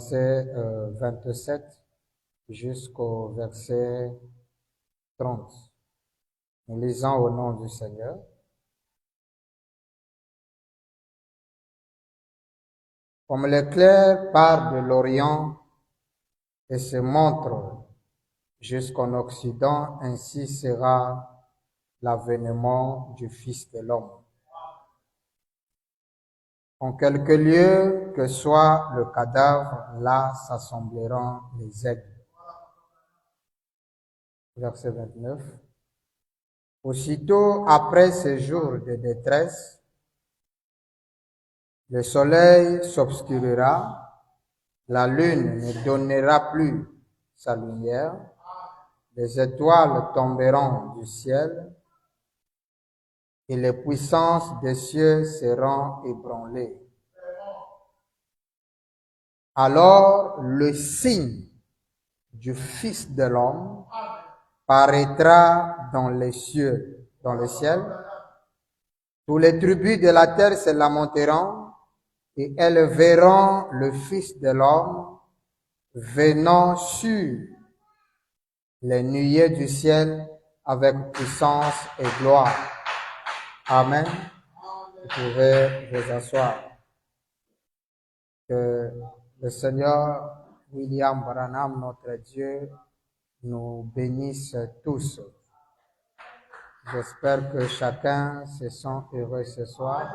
verset 27 jusqu'au verset 30. Nous lisons au nom du Seigneur. Comme l'éclair part de l'Orient et se montre jusqu'en Occident, ainsi sera l'avènement du Fils de l'homme. En quelque lieu que soit le cadavre, là s'assembleront les aigles. Verset 29. Aussitôt après ces jours de détresse, le soleil s'obscurera, la lune ne donnera plus sa lumière, les étoiles tomberont du ciel et les puissances des cieux seront ébranlées. Alors le signe du Fils de l'homme paraîtra dans les cieux, dans le ciel. Tous les tribus de la terre se lamenteront et elles verront le Fils de l'homme venant sur les nuées du ciel avec puissance et gloire. Amen. Vous pouvez vous asseoir. Que le Seigneur William Branham, notre Dieu, nous bénisse tous. J'espère que chacun se sent heureux ce soir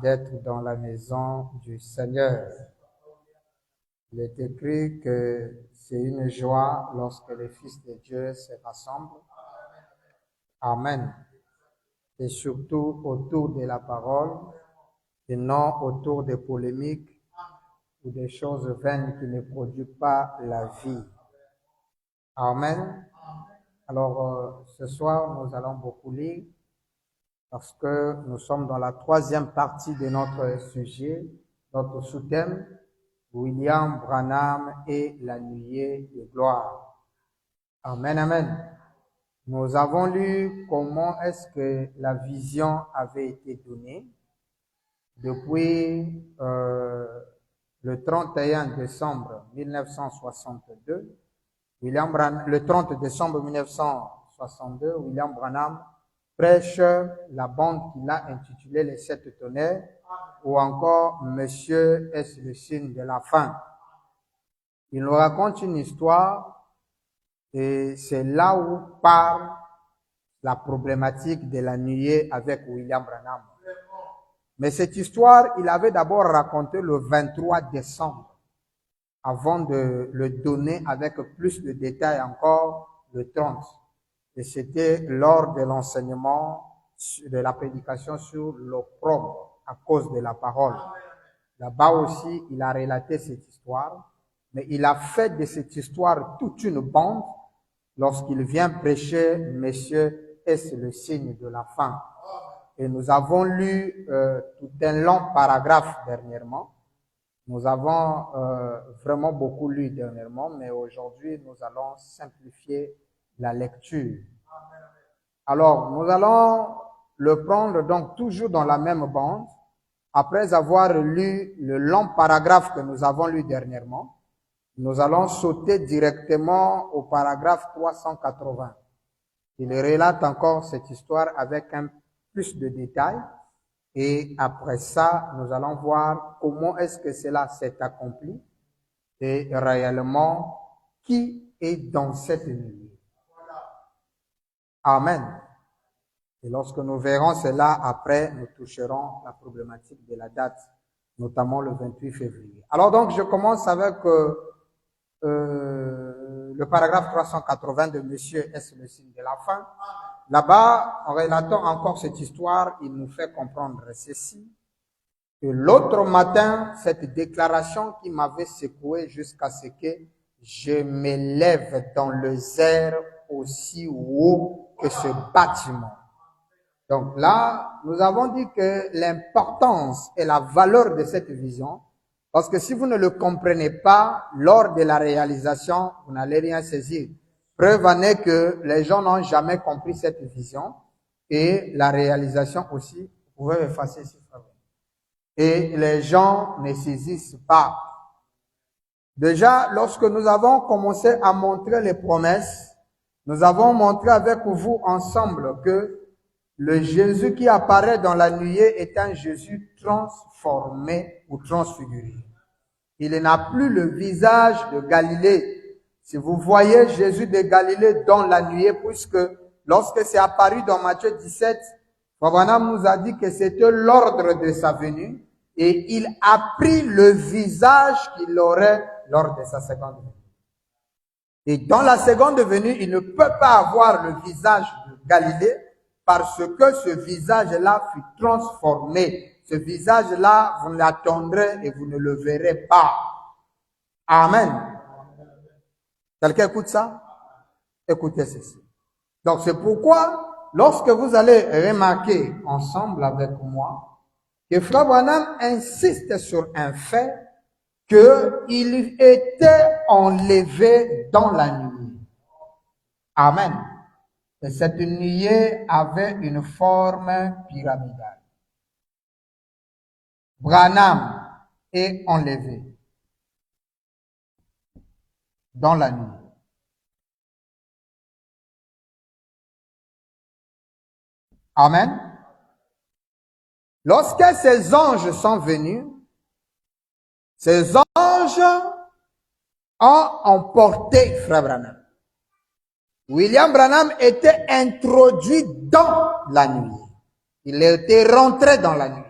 d'être dans la maison du Seigneur. Il est écrit que c'est une joie lorsque les fils de Dieu se rassemblent. Amen. Et surtout autour de la parole et non autour des polémiques ou des choses vaines qui ne produisent pas la vie. Amen. Alors, ce soir, nous allons beaucoup lire parce que nous sommes dans la troisième partie de notre sujet, notre sous-thème, William Branham et la nuée de gloire. Amen, amen. Nous avons lu comment est-ce que la vision avait été donnée depuis le 31 décembre 1962. Le 30 décembre 1962, William Branham prêche la bande qu'il a intitulée Les Sept Tonnerres ou encore Monsieur est le signe de la fin. Il nous raconte une histoire et c'est là où part la problématique de la nuée avec William Branham. Mais cette histoire, il avait d'abord raconté le 23 décembre avant de le donner avec plus de détails encore le 30. Et c'était lors de l'enseignement, de la prédication sur l'opprobre à cause de la parole. Là-bas aussi, il a relaté cette histoire, mais il a fait de cette histoire toute une bande lorsqu'il vient prêcher, Messieurs, est-ce le signe de la fin? Et nous avons lu tout un long paragraphe dernièrement. Nous avons vraiment beaucoup lu dernièrement, mais aujourd'hui, nous allons simplifier la lecture. Alors, nous allons le prendre donc toujours dans la même bande, après avoir lu le long paragraphe que nous avons lu dernièrement. Nous allons sauter directement au paragraphe 380. Il relate encore cette histoire avec un plus de détails. Et après ça, nous allons voir comment est-ce que cela s'est accompli et réellement qui est dans cette nuit. Amen. Et lorsque nous verrons cela, après, nous toucherons la problématique de la date, notamment le 28 février. Alors donc, je commence avec le paragraphe 380 de Monsieur est le signe de la fin. Là-bas, en relatant encore cette histoire, il nous fait comprendre ceci. Que l'autre matin, cette déclaration qui m'avait secoué jusqu'à ce que je m'élève dans les airs aussi haut que ce bâtiment. Donc là, nous avons dit que l'importance et la valeur de cette vision, parce que si vous ne le comprenez pas, lors de la réalisation, vous n'allez rien saisir. Preuve en est que les gens n'ont jamais compris cette vision et la réalisation aussi. Vous pouvez effacer ce frère. Et les gens ne saisissent pas. Déjà, lorsque nous avons commencé à montrer les promesses, nous avons montré avec vous ensemble que le Jésus qui apparaît dans la nuée est un Jésus transformé ou transfiguré. Il n'a plus le visage de Galilée. Si vous voyez Jésus de Galilée dans la nuée, puisque lorsque c'est apparu dans Matthieu 17, Abraham nous a dit que c'était l'ordre de sa venue et il a pris le visage qu'il aurait lors de sa seconde venue. Et dans la seconde venue, il ne peut pas avoir le visage de Galilée parce que ce visage-là fut transformé. Ce visage-là, vous l'attendrez et vous ne le verrez pas. Amen. Quelqu'un écoute ça? Écoutez ceci. Donc c'est pourquoi, lorsque vous allez remarquer ensemble avec moi, que Frère Branham insiste sur un fait, qu'il était enlevé dans la nuit. Amen. Et cette nuée avait une forme pyramidale. Branham est enlevé dans la nuit. Amen. Lorsque ces anges sont venus, ces anges ont emporté Frère Branham. William Branham était introduit dans la nuit. Il était rentré dans la nuit.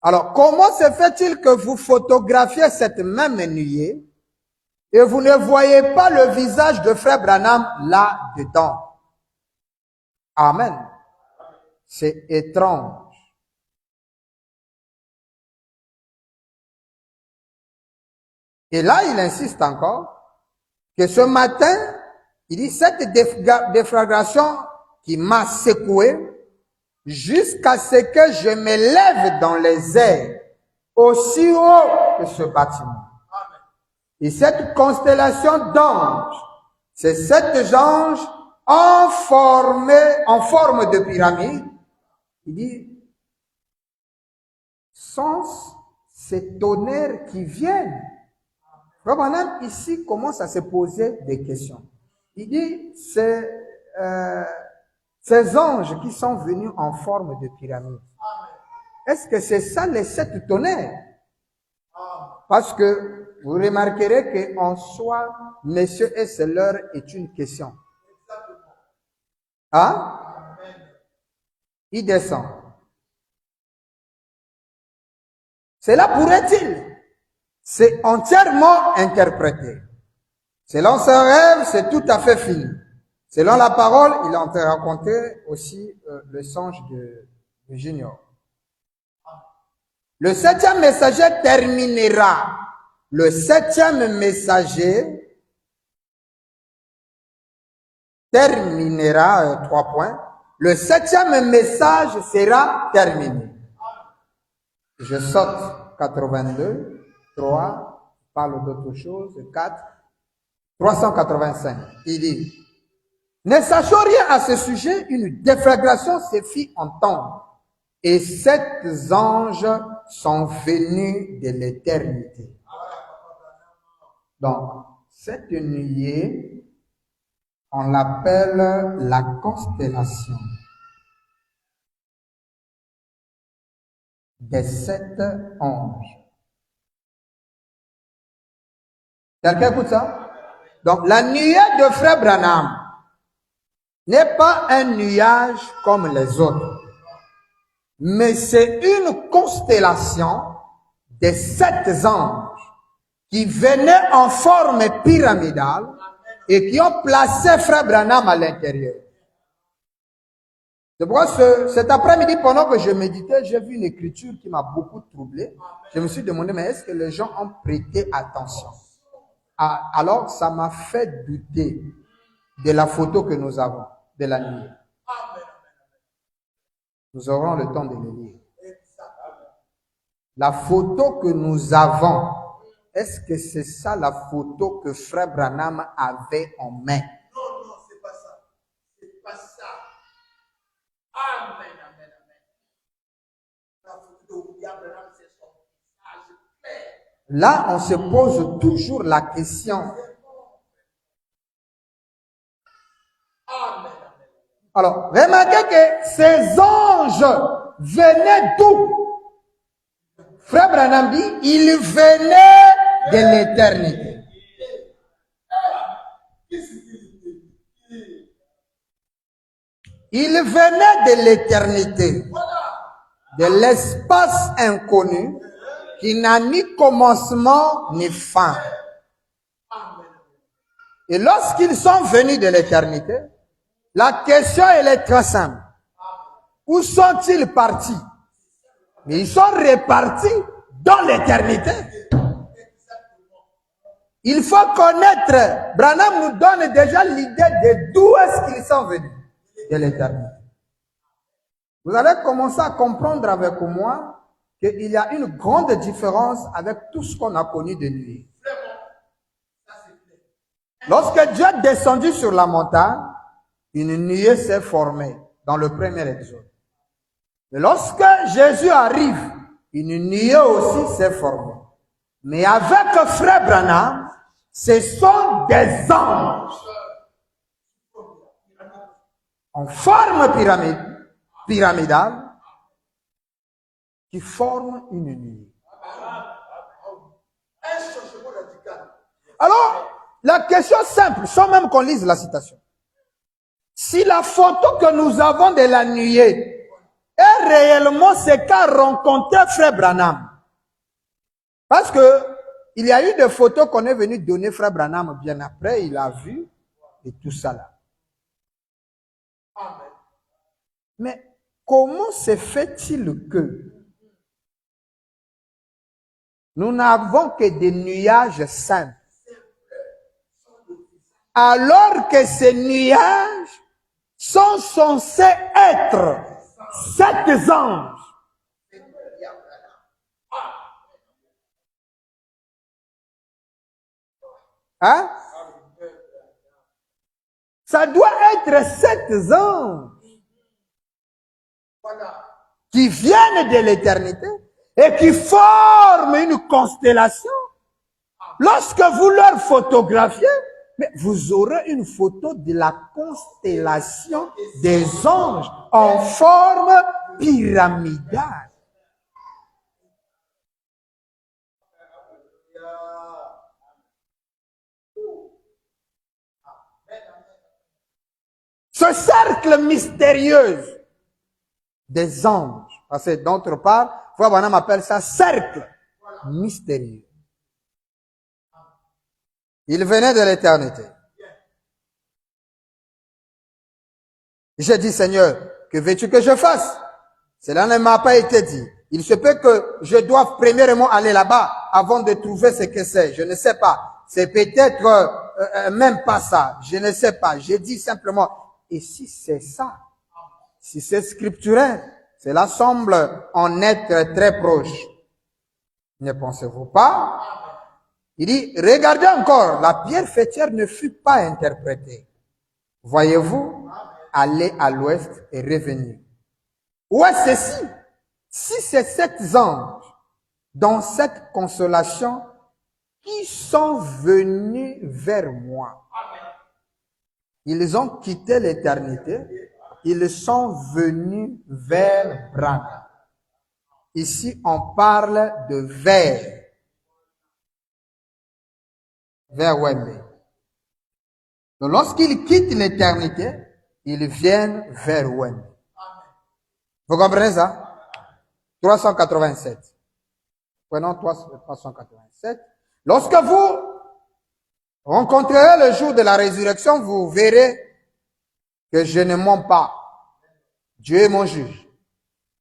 Alors, comment se fait-il que vous photographiez cette même nuée et vous ne voyez pas le visage de Frère Branham là-dedans? Amen. C'est étrange. Et là, il insiste encore que ce matin, il dit cette déflagration qui m'a secoué jusqu'à ce que je me lève dans les airs aussi haut que ce bâtiment. Et cette constellation d'anges, c'est sept anges en forme de pyramide. Il dit, sans ces tonnerres qui viennent. Frère Branham ici commence à se poser des questions. Il dit, ces anges qui sont venus en forme de pyramide, est-ce que c'est ça les sept tonnerres? Parce que vous remarquerez qu'en soi, messieurs et sœurs, est une question. Hein? Il descend. Cela pourrait-il? C'est entièrement interprété. Selon ce rêve, c'est tout à fait fini. Selon la parole, il a raconté aussi le songe de Junior. Le septième messager terminera. Le septième messager terminera, 3 points. Le septième message sera terminé. Je saute 82, 3, parle d'autre chose, 4, 385. Il dit, ne sachant rien à ce sujet, une déflagration se fit entendre. Et 7 anges sont venus de l'éternité. Donc, cette nuée, on l'appelle la constellation des 7 anges. Quelqu'un écoute ça? Donc, la nuée de Frère Branham n'est pas un nuage comme les autres, mais c'est une constellation des 7 anges qui venaient en forme pyramidale et qui ont placé Frère Branham à l'intérieur. C'est pourquoi cet après-midi, pendant que je méditais, j'ai vu une écriture qui m'a beaucoup troublé. Je me suis demandé, mais est-ce que les gens ont prêté attention? Alors, ça m'a fait douter de la photo que nous avons de la nuit. Nous aurons le temps de le lire. La photo que nous avons, est-ce que c'est ça la photo que Frère Branham avait en main? Non, c'est pas ça. C'est pas ça. Amen, amen, amen. La photo de William Branham, c'est son visage clair. Là, on se pose toujours la question. Alors, remarquez que ces anges venaient d'où? Frère Branham dit, ils venaient de l'éternité. Ils venaient de l'éternité, de l'espace inconnu qui n'a ni commencement ni fin. Et lorsqu'ils sont venus de l'éternité, la question elle est très simple. Où sont-ils partis? Mais ils sont répartis dans l'éternité. Il faut connaître, Branham nous donne déjà l'idée de d'où est-ce qu'ils sont venus. De l'éternité. Vous allez commencer à comprendre avec moi qu'il y a une grande différence avec tout ce qu'on a connu de nuit. Lorsque Dieu est descendu sur la montagne, une nuée s'est formée dans le premier exode. Mais lorsque Jésus arrive, une nuée aussi s'est formée. Mais avec Frère Branham, ce sont des anges en forme pyramidale qui forment une nuée. Alors, la question simple, sans même qu'on lise la citation. Si la photo que nous avons de la nuée est réellement ce qu'a rencontré Frère Branham, parce que il y a eu des photos qu'on est venu donner Frère Branham bien après, il a vu et tout ça là. Mais comment se fait-il que nous n'avons que des nuages simples, alors que ces nuages sont censés être 7 anges? Hein? Ça doit être 7 anges qui viennent de l'éternité et qui forment une constellation. Lorsque vous leur photographiez, mais vous aurez une photo de la constellation des anges en forme pyramidale. Ce cercle mystérieux des anges, parce que d'autre part, Frère Branham appelle ça cercle mystérieux. Il venait de l'éternité. J'ai dit, Seigneur, que veux-tu que je fasse? Cela ne m'a pas été dit. Il se peut que je doive premièrement aller là-bas avant de trouver ce que c'est. Je ne sais pas. C'est peut-être même pas ça. Je ne sais pas. J'ai dit simplement, et si c'est ça, si c'est scripturaire, cela semble en être très proche. Ne pensez-vous pas? Il dit, regardez encore, la pierre fêtière ne fut pas interprétée. Voyez-vous, aller à l'ouest et revenir. Où est ceci? Si c'est 7 anges dans cette consolation qui sont venus vers moi, ils ont quitté l'éternité, ils sont venus vers Branham. Ici, on parle de vers Wembley. Donc, lorsqu'ils quittent l'éternité, ils viennent vers Wembley. Vous comprenez ça? 387. Prenons 387. Lorsque vous rencontrerez le jour de la résurrection, vous verrez que je ne mens pas. Dieu est mon juge.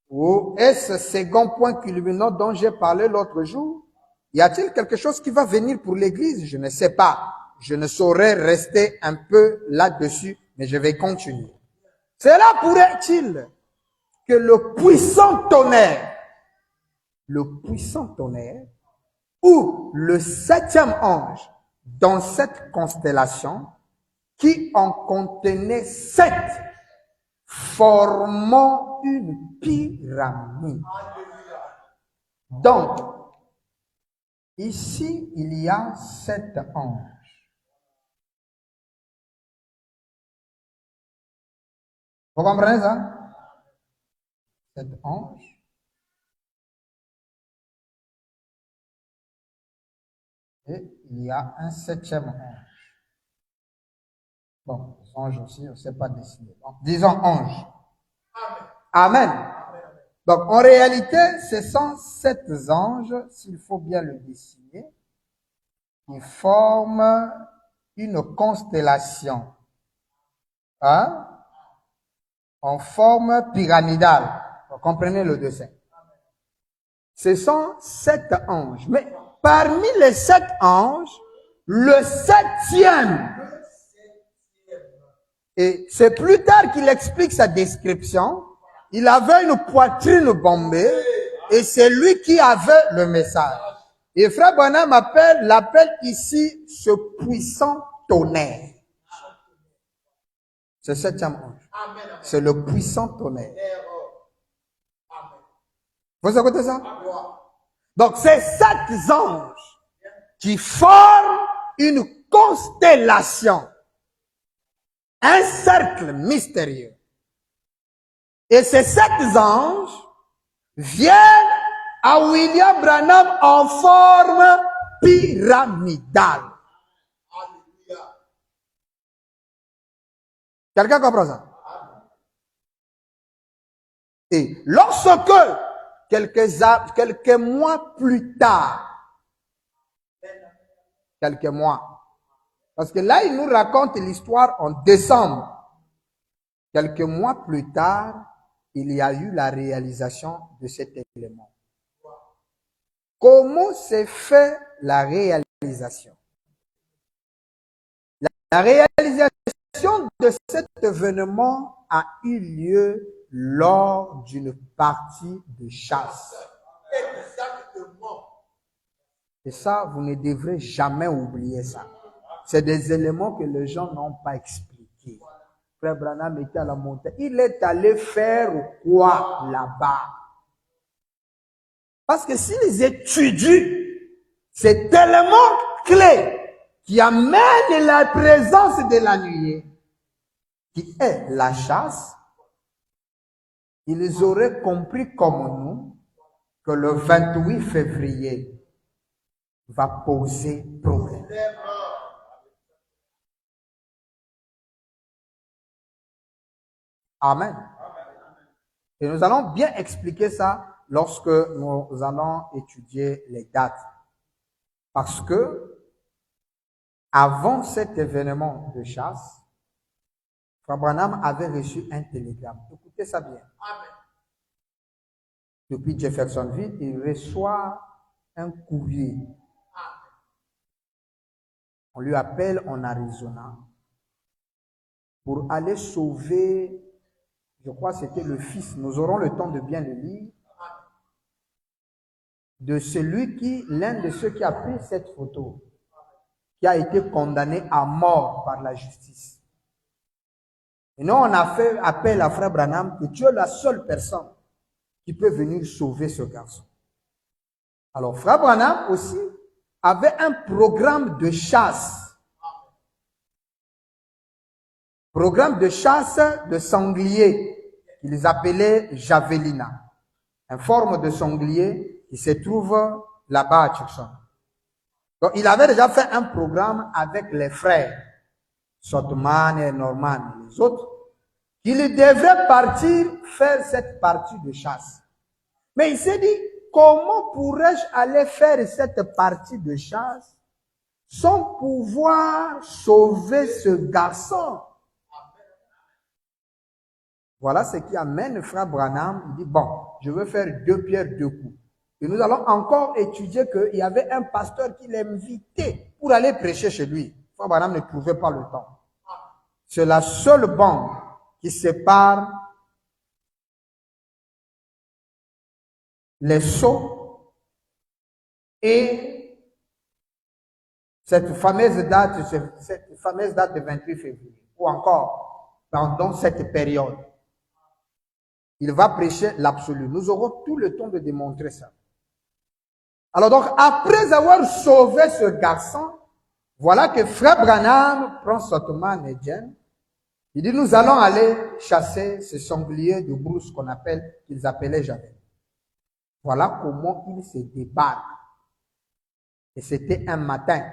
Ou est-ce ce second point culminant dont j'ai parlé l'autre jour? Y a-t-il quelque chose qui va venir pour l'Église? Je ne sais pas. Je ne saurais rester un peu là-dessus, mais je vais continuer. Cela pourrait-il que le puissant tonnerre ou le 7e ange dans cette constellation qui en contenait 7 formant une pyramide. Donc, Ici, il y a 7 anges. Vous comprenez ça? 7 anges. Et il y a un 7e ange. Bon, les anges aussi, on ne sait pas dessiner. Donc, disons ange. Amen. Donc, en réalité, ce sont 7 anges, s'il faut bien le dessiner, qui forment une constellation. Hein? En forme pyramidale. Vous comprenez le dessin? Ce sont 7 anges. Mais parmi les 7 anges, le 7e, et c'est plus tard qu'il explique sa description, il avait une poitrine bombée et c'est lui qui avait le message. Et Frère Branham l'appelle ici ce puissant tonnerre. C'est le 7e ange. C'est le puissant tonnerre. Vous écoutez ça? Donc, c'est 7 anges qui forment une constellation, un cercle mystérieux. Et ces 7 anges viennent à William Branham en forme pyramidale. Quelqu'un comprend ça? Et lorsque, quelques mois plus tard, parce que là, il nous raconte l'histoire en décembre. Quelques mois plus tard, il y a eu la réalisation de cet élément. Comment s'est fait la réalisation? La réalisation de cet événement a eu lieu lors d'une partie de chasse. Exactement. Et ça, vous ne devrez jamais oublier ça. C'est des éléments que les gens n'ont pas expliqués. Frère Branham était à la montagne. Il est allé faire quoi là-bas? Parce que s'ils étudient cet élément clé qui amène la présence de la nuée, qui est la chasse, ils auraient compris comme nous que le 28 février va poser problème. Amen. Et nous allons bien expliquer ça lorsque nous allons étudier les dates. Parce que, avant cet événement de chasse, Frère Branham avait reçu un télégramme. Écoutez ça bien. Amen. Depuis Jeffersonville, il reçoit un courrier. On lui appelle en Arizona pour aller sauver, je crois que c'était le fils, nous aurons le temps de bien le lire, de celui qui, l'un de ceux qui a pris cette photo, qui a été condamné à mort par la justice. Et nous, on a fait appel à Frère Branham que tu es la seule personne qui peut venir sauver ce garçon. Alors, Frère Branham aussi avait un programme de chasse. Programme de chasse de sanglier qu'ils appelaient javelina. Une forme de sanglier qui se trouve là-bas à Tucson. Donc, il avait déjà fait un programme avec les frères, Sotman et Norman et les autres, qu'il devrait partir faire cette partie de chasse. Mais il s'est dit, comment pourrais-je aller faire cette partie de chasse sans pouvoir sauver ce garçon? Voilà ce qui amène Frère Branham. Il dit, bon, je veux faire 2 pierres 2 coups. Et nous allons encore étudier qu'il y avait un pasteur qui l'invitait pour aller prêcher chez lui. Frère Branham ne trouvait pas le temps. C'est la seule bande qui sépare les Sceaux et cette fameuse date de 28 février, ou encore pendant cette période. Il va prêcher l'absolu. Nous aurons tout le temps de démontrer ça. Alors donc, après avoir sauvé ce garçon, voilà que frère Branham prend Sotoman et Jen. Il dit, nous allons aller chasser ce sanglier de brousse qu'ils appelaient Javel. Voilà comment il se débarque. Et c'était un matin.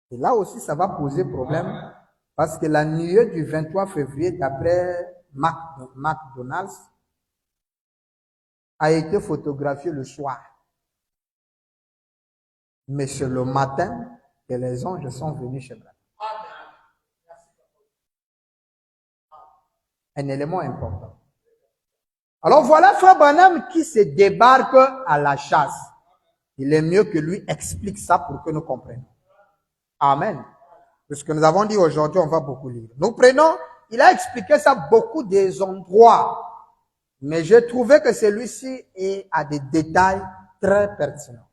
Et là aussi, ça va poser problème parce que la nuit du 23 février, d'après McDonald's, a été photographiée le soir. Mais c'est le matin que les anges sont venus chez Branham. Un élément important. Alors voilà frère Branham qui se débarque à la chasse. Il est mieux que lui explique ça pour que nous comprenions. Amen. Puisque nous avons dit aujourd'hui, on va beaucoup lire. Nous prenons, il a expliqué ça beaucoup des endroits. Mais j'ai trouvé que celui-ci a des détails très pertinents.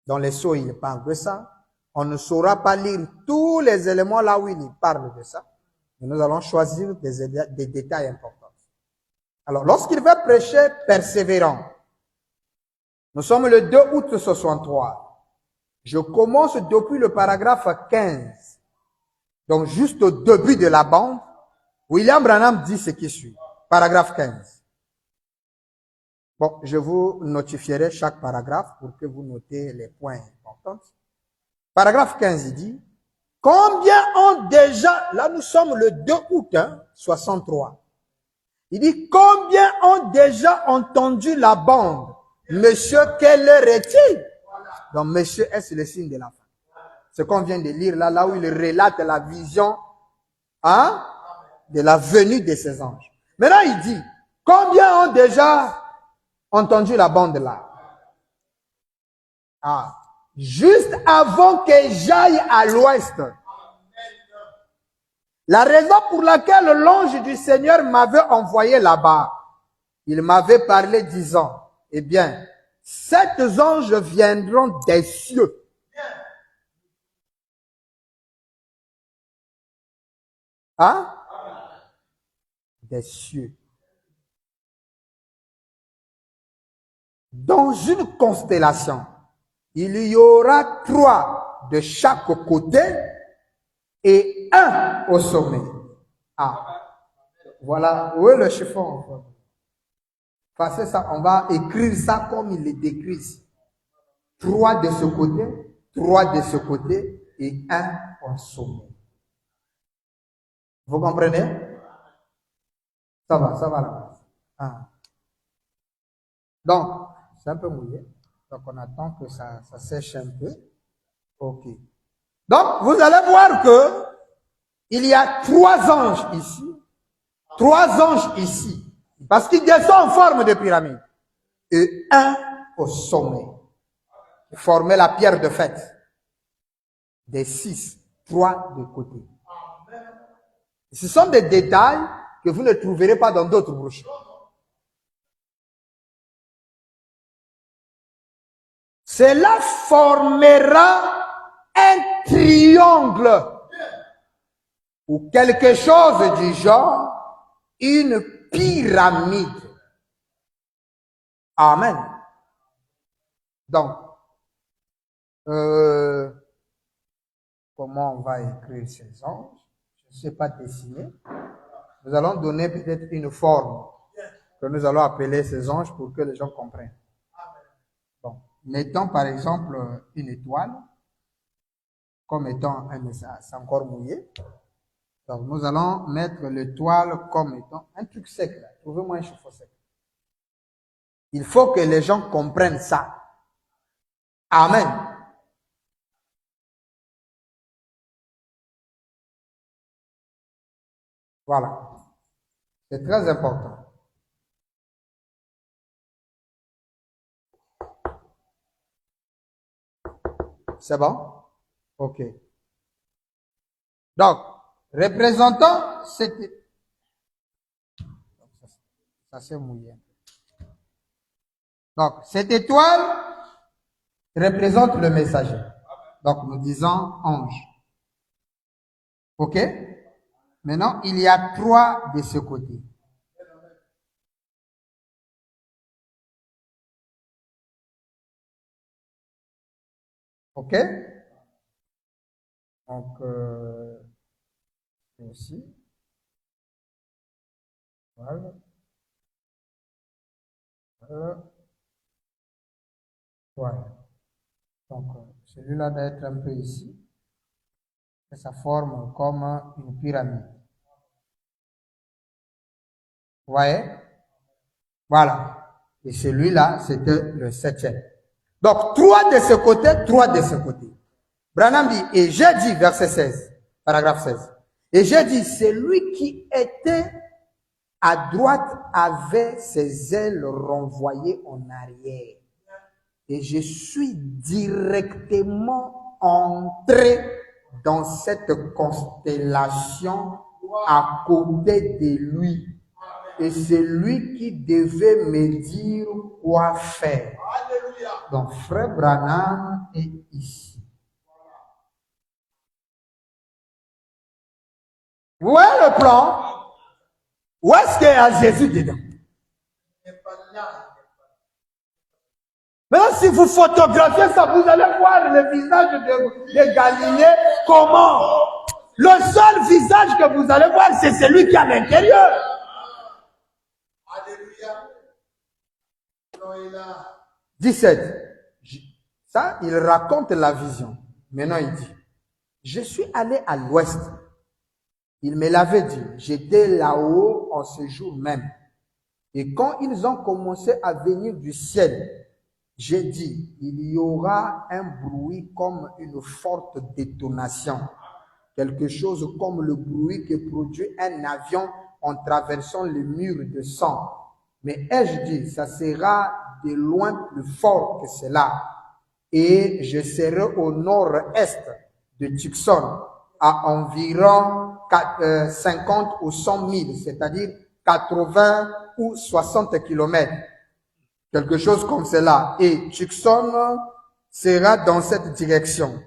Dans les sceaux, il parle de ça. On ne saura pas lire tous les éléments là où il parle de ça. Mais nous allons choisir des détails importants. Alors, lorsqu'il va prêcher persévérant, nous sommes le 2 août 63. Je commence depuis le paragraphe 15. Donc, juste au début de la bande, William Branham dit ce qui suit. Paragraphe 15. Bon, je vous notifierai chaque paragraphe pour que vous notez les points importants. Paragraphe 15, il dit, combien ont déjà, là nous sommes le 2 août 63. Il dit, combien ont déjà entendu la bande? Monsieur, quelle heure est-il? Donc, monsieur est le signe de la fin. Ce qu'on vient de lire là où il relate la vision, de la venue de ces anges. Maintenant, il dit, combien ont déjà entendu la bande là? Juste avant que j'aille à l'ouest. La raison pour laquelle l'ange du Seigneur m'avait envoyé là-bas, il m'avait parlé disant, eh bien, sept anges viendront des cieux. Des cieux. Dans une constellation, il y aura 3 de chaque côté et 1 au sommet. Voilà, où est le chiffon? Passez ça, on va écrire ça comme il est décrit ici. 3 de ce côté, 3 de ce côté et 1 au sommet. Vous comprenez? Ça va là. Donc, c'est un peu mouillé. Donc, on attend que ça sèche un peu. Ok. Donc, vous allez voir que il y a 3 anges ici, 3 anges ici, parce qu'ils descendent en forme de pyramide, et 1 au sommet, qui formait la pierre de fête. Des 6, 3 de côté. Ce sont des détails que vous ne trouverez pas dans d'autres brochures. Cela formera un triangle ou quelque chose du genre, une pyramide. Amen. Donc, comment on va écrire ces anges? Je ne sais pas dessiner. Nous allons donner peut-être une forme que nous allons appeler ces anges pour que les gens comprennent. Bon, mettons par exemple une étoile comme étant un message, c'est encore mouillé. Donc nous allons mettre l'étoile comme étant un truc sec là. Trouvez-moi un chiffon sec. Il faut que les gens comprennent ça. Amen. Voilà. C'est très important. C'est bon? Ok. Donc, représentant cette... Ça s'est mouillé. Donc, cette étoile représente le messager. Donc, nous disons ange. Ok? Maintenant, il y a 3 de ce côté. OK? Donc, ici. Voilà. Voilà. Donc, celui-là doit être un peu ici. Et ça forme comme une pyramide. Vous voyez? Voilà. Et celui-là, c'était le 7e. Donc, 3 de ce côté, 3 de ce côté. Branham dit, et j'ai dit, verset 16, paragraphe 16, et j'ai dit, celui qui était à droite avait ses ailes renvoyées en arrière. Et je suis directement entré dans cette constellation à côté de lui. Et c'est lui qui devait me dire quoi faire. Donc, frère Branham est ici. Vous voyez le plan? Où est-ce qu'il y a Jésus dedans? Maintenant, si vous photographiez ça, vous allez voir le visage de Galilée. Comment? Le seul visage que vous allez voir, c'est celui qui est à l'intérieur. Alléluia. 17. Ça, il raconte la vision. Maintenant, il dit, je suis allé à l'ouest. Il me l'avait dit, j'étais là-haut en ce jour même. Et quand ils ont commencé à venir du ciel, j'ai dit, il y aura un bruit comme une forte détonation. Quelque chose comme le bruit que produit un avion en traversant le mur de sang. Mais ai-je dit, ça sera de loin plus fort que cela. Et je serai au nord-est de Tucson, à environ 50 ou 100 000, c'est-à-dire 80 ou 60 kilomètres. Quelque chose comme cela. Et Tucson sera dans cette direction.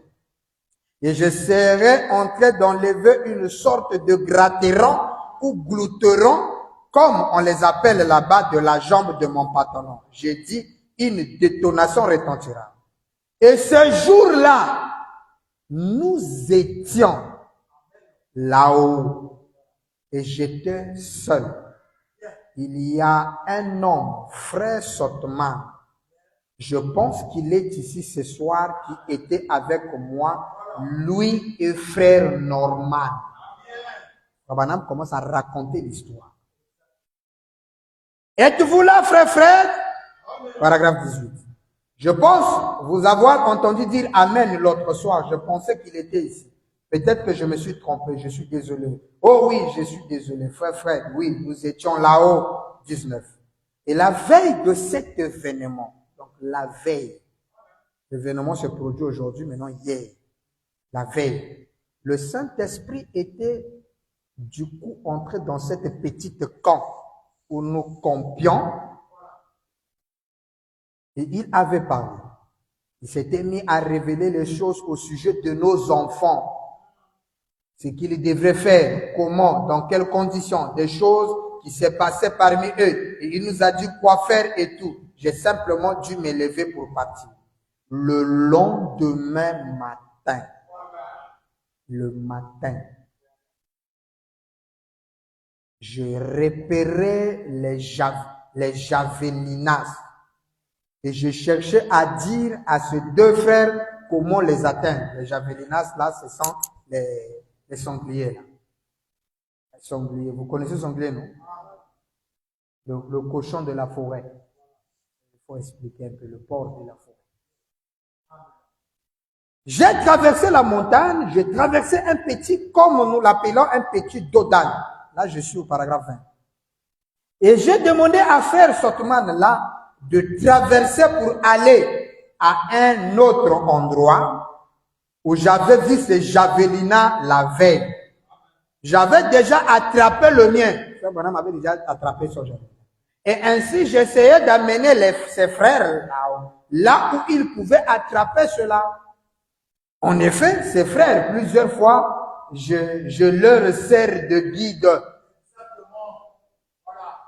Et je serai entré d'enlever une sorte de gratteron ou glouteron, comme on les appelle là-bas, de la jambe de mon pantalon. J'ai dit, une détonation retentira. Et ce jour-là, nous étions là-haut et j'étais seul. Il y a un homme, frère Sotman, je pense qu'il est ici ce soir, qui était avec moi, lui et frère Norman. Rabanam commence à raconter l'histoire. Êtes-vous là, frère Fred? Paragraphe 18. Je pense vous avoir entendu dire Amen l'autre soir. Je pensais qu'il était ici. Peut-être que je me suis trompé. Je suis désolé. Oh oui, je suis désolé. Frère Fred, oui, nous étions là-haut. 19. Et la veille de cet événement, donc la veille, l'événement se produit aujourd'hui, maintenant hier, la veille, le Saint-Esprit était du coup entré dans cette petite camp où nous campions. Et il avait parlé. Il s'était mis à révéler les choses au sujet de nos enfants. Ce qu'ils devraient faire, comment, dans quelles conditions, des choses qui s'est passé parmi eux. Et il nous a dit quoi faire et tout. J'ai simplement dû me lever pour partir. Le lendemain matin, je repérais les javelinas. Et je cherchais à dire à ces deux frères comment les atteindre. Les javelinas, là, ce sont les sangliers. Là. Les sangliers. Vous connaissez le sanglier, non? Le cochon de la forêt. Il faut expliquer un peu le porc de la forêt. J'ai traversé la montagne, j'ai traversé un petit, comme nous l'appelons, un petit dodan. Là, je suis au paragraphe 20. Et j'ai demandé à Frère Sotman, là, de traverser pour aller à un autre endroit où j'avais vu ces javelinas la veille. J'avais déjà attrapé le mien. Frère Branham avait déjà attrapé son javelin. Et ainsi, j'essayais d'amener ses frères là où ils pouvaient attraper cela. En effet, ses frères, plusieurs fois, je leur sers de guide.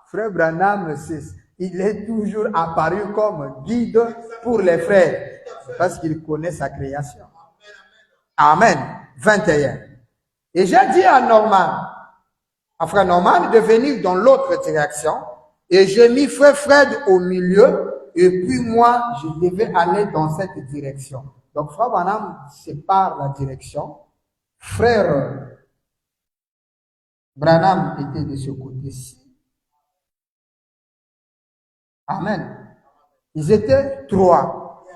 Frère Branham, il est toujours apparu comme guide pour les frères. Parce qu'il connaît sa création. Amen. 21. Et j'ai dit à Norman, à frère Norman, de venir dans l'autre direction. Et j'ai mis frère Fred au milieu. Et puis moi, je devais aller dans cette direction. Donc frère Branham sépare la direction. Frère Branham était de ce côté-ci. Amen. Ils étaient 3.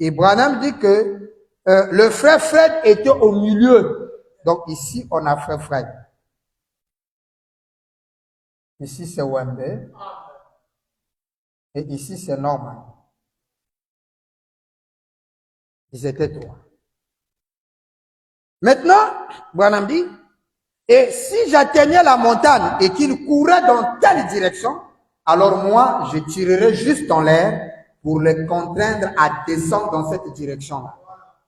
Et Branham dit que le frère Fred était au milieu. Donc ici, on a frère Fred. Ici, c'est Wembe. Et ici, c'est Norman. Ils étaient 3. Maintenant, Branham dit, et si j'atteignais la montagne et qu'il courait dans telle direction, alors moi, je tirerais juste en l'air pour le contraindre à descendre dans cette direction-là.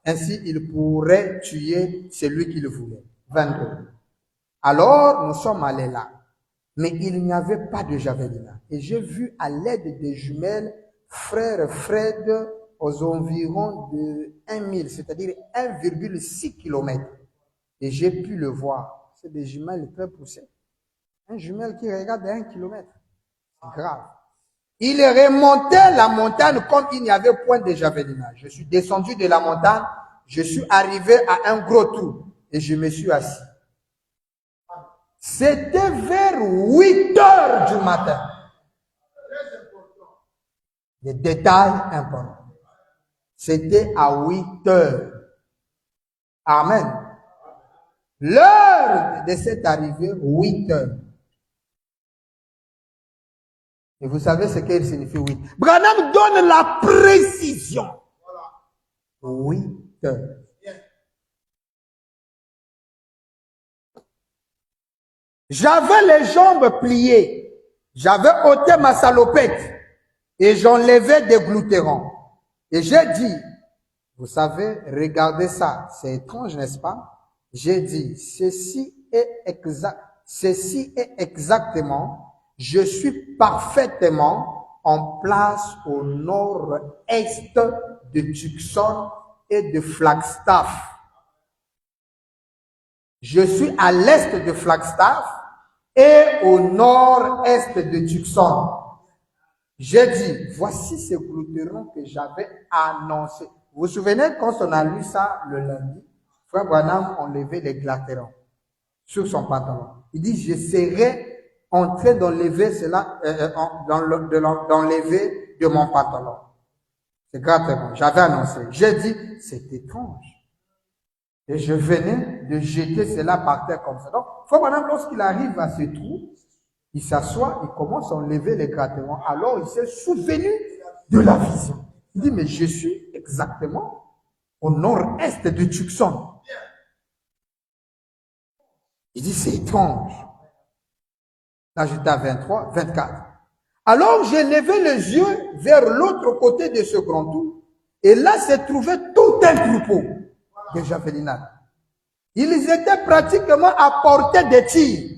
Ainsi, il pourrait tuer celui qu'il voulait. 22. Alors, nous sommes allés là. Mais il n'y avait pas de javelina. Et j'ai vu à l'aide des jumelles, frère Fred, aux environs de 1000, c'est-à-dire 1,6 km. Et j'ai pu le voir. C'est des jumelles très poussées. Un jumelle qui regarde à 1 km. C'est grave. Il remontait la montagne comme il n'y avait point de javelina. Je suis descendu de la montagne. Je suis arrivé à un gros trou. Et je me suis assis. C'était vers 8 heures du matin. Des détails importants. C'était à 8 heures. Amen. L'heure de cette arrivée, 8 heures. Et vous savez ce qu'il signifie 8. Branham donne la précision. 8 heures. J'avais les jambes pliées. J'avais ôté ma salopette. Et j'enlevais des glouterons. Et j'ai dit, vous savez, regardez ça. C'est étrange, n'est-ce pas? J'ai dit, ceci est exactement, je suis parfaitement en place au nord-est de Tucson et de Flagstaff. Je suis à l'est de Flagstaff et au nord-est de Tucson. J'ai dit, voici ces glouterons que j'avais annoncés. Vous vous souvenez quand on a lu ça le lundi, frère Branham enlevait les glouterons sur son pantalon. Il dit, je serai en train d'enlever cela, d'enlever de mon pantalon. C'est glouterons. J'avais annoncé. J'ai dit, c'est étrange. Et je venais de jeter cela par terre comme ça. Donc, frère Branham, lorsqu'il arrive à ce trou, il s'assoit, il commence à enlever les grattements. Alors, il s'est souvenu de la vision. Il dit, mais je suis exactement au nord-est de Tucson. Il dit, c'est étrange. Là, j'étais à 23, 24. Alors, j'ai levé les yeux vers l'autre côté de ce grand trou. Et là, s'est trouvé tout un troupeau de javelinades. Ils étaient pratiquement à portée de tir.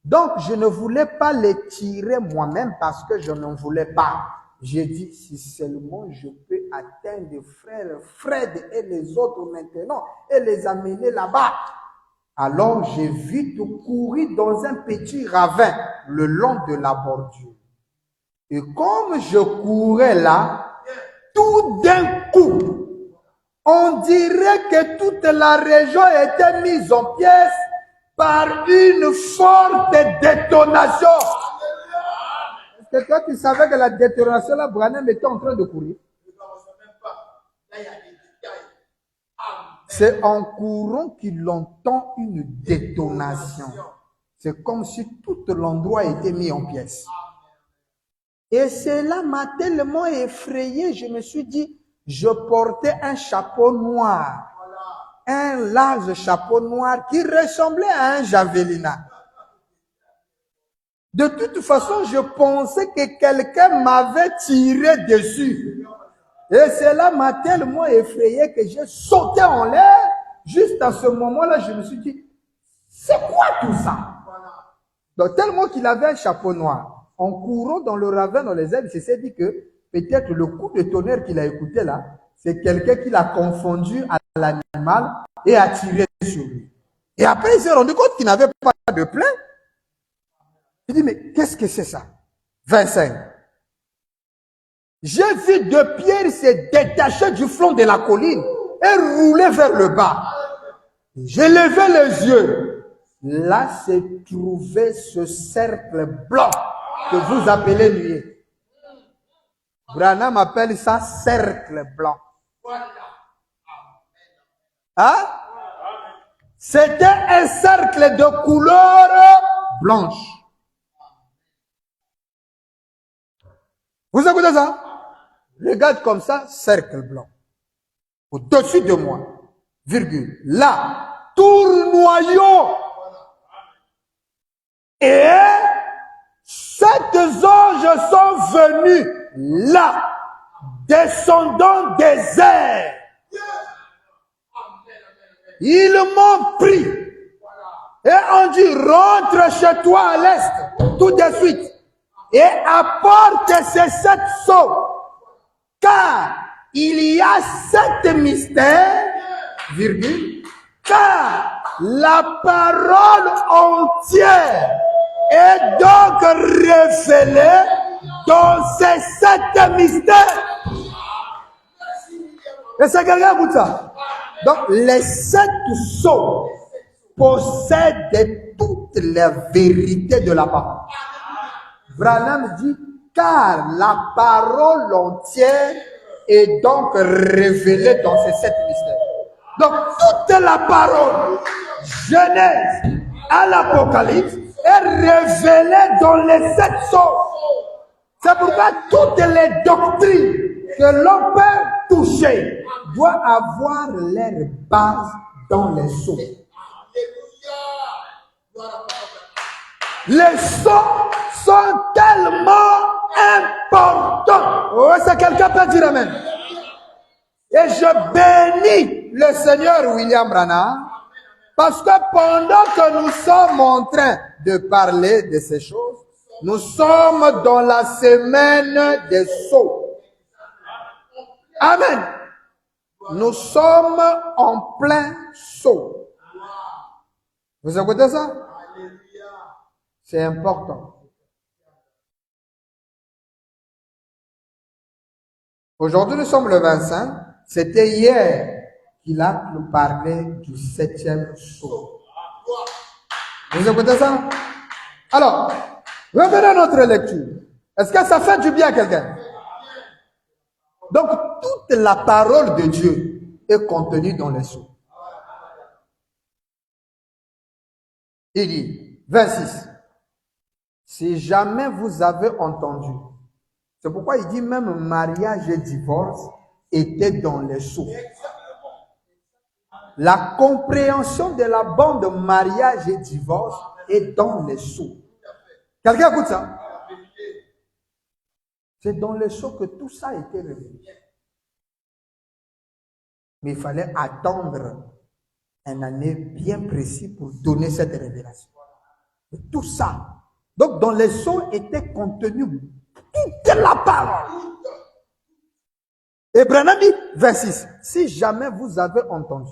Donc, je ne voulais pas les tirer moi-même parce que je n'en voulais pas. J'ai dit, si seulement je peux atteindre frère Fred et les autres maintenant et les amener là-bas. Alors, j'ai vite couru dans un petit ravin le long de la bordure. Et comme je courais là, tout d'un coup, on dirait que toute la région était mise en pièces par une forte détonation. Est-ce que toi, tu savais que la détonation, là, Branham était en train de courir? C'est en courant qu'il entend une détonation. C'est comme si tout l'endroit était mis en pièces. Et cela m'a tellement effrayé, je me suis dit, je portais un chapeau noir. Un large chapeau noir qui ressemblait à un javelina. De toute façon, je pensais que quelqu'un m'avait tiré dessus. Et cela m'a tellement effrayé que j'ai sauté en l'air. Juste à ce moment-là, je me suis dit, c'est quoi tout ça? Donc, tellement qu'il avait un chapeau noir. en courant dans le ravin, dans les airs, il s'est dit que peut-être le coup de tonnerre qu'il a écouté là, c'est quelqu'un qui l'a confondu à l'animal et a tiré sur lui. Et après, il s'est rendu compte qu'il n'avait pas de plaie. Il dit, mais qu'est-ce que c'est ça? 25. J'ai vu deux pierres se détacher du flanc de la colline et rouler vers le bas. J'ai levé les yeux. Là se trouvait ce cercle blanc que vous appelez nuée. Branham appelle ça cercle blanc. Hein? C'était un cercle de couleur blanche. Vous écoutez ça? Regarde comme ça, cercle blanc. Au-dessus de moi, virgule. Là, tournoyons. Et 7 anges sont venus là, descendant des airs. Ils m'ont pris et ont dit, rentre chez toi à l'est, tout de suite, et apporte ces 7 sceaux, car il y a 7 mystères, virgule, car la parole entière est donc révélée dans ces 7 mystères. Est-ce que quelqu'un écoute ça? Donc, les 7 sceaux possèdent toutes les vérités de la parole. Branham dit, car la parole entière est donc révélée dans ces 7 mystères. Donc, toute la parole, Genèse à l'Apocalypse, est révélée dans les 7 sceaux. C'est pourquoi toutes les doctrines que l'on peut toucher doivent avoir leur base dans les sceaux. Les sceaux sont tellement importants. Oh, ça quelqu'un peut dire amen. Et je bénis le Seigneur William Branham parce que pendant que nous sommes en train de parler de ces choses, nous sommes dans la semaine des sceaux. Amen. Nous sommes en plein sceau. Vous écoutez ça? C'est important. Aujourd'hui, nous sommes le 25. C'était hier qu'il a nous parlé du 7e sceau. Vous écoutez ça? Alors, revenons à notre lecture. Est-ce que ça fait du bien à quelqu'un? Donc, toute la parole de Dieu est contenue dans les sceaux. Il dit, 26. Si jamais vous avez entendu, c'est pourquoi il dit même mariage et divorce étaient dans les sceaux. La compréhension de la bande mariage et divorce est dans les sceaux. Quelqu'un écoute ça? C'est dans les sceaux que tout ça a été révélé. Mais il fallait attendre une année bien précise pour donner cette révélation. Et tout ça. Donc, dans les sceaux était contenu toute la parole. Et Branham dit, 26, si jamais vous avez entendu,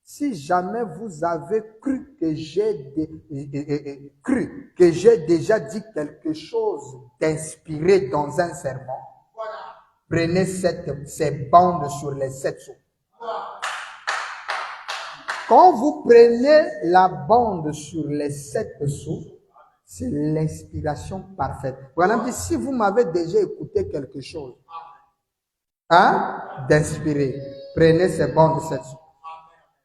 si jamais vous avez cru que j'ai déjà dit quelque chose d'inspiré dans un sermon, prenez ces bandes sur les 7 sceaux. Quand vous prenez la bande sur les 7 sceaux, c'est l'inspiration parfaite. Branham dit, si vous m'avez déjà écouté quelque chose, d'inspirer, prenez ces bandes de 7 sceaux.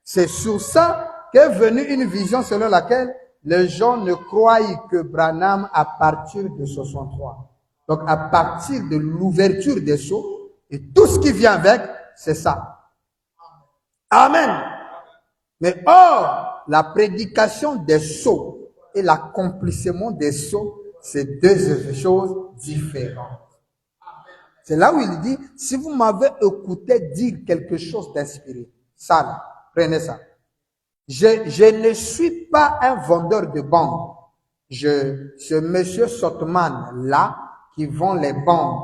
C'est sur ça qu'est venue une vision selon laquelle les gens ne croient que Branham à partir de 63. Donc à partir de l'ouverture des sceaux et tout ce qui vient avec, c'est ça. Amen. Mais or, la prédication des sceaux et l'accomplissement des sceaux, c'est 2 choses différentes. C'est là où il dit, si vous m'avez écouté dire quelque chose d'inspiré, ça là, prenez ça. Je ne suis pas un vendeur de bandes. ce monsieur Sotman là, qui vend les bandes,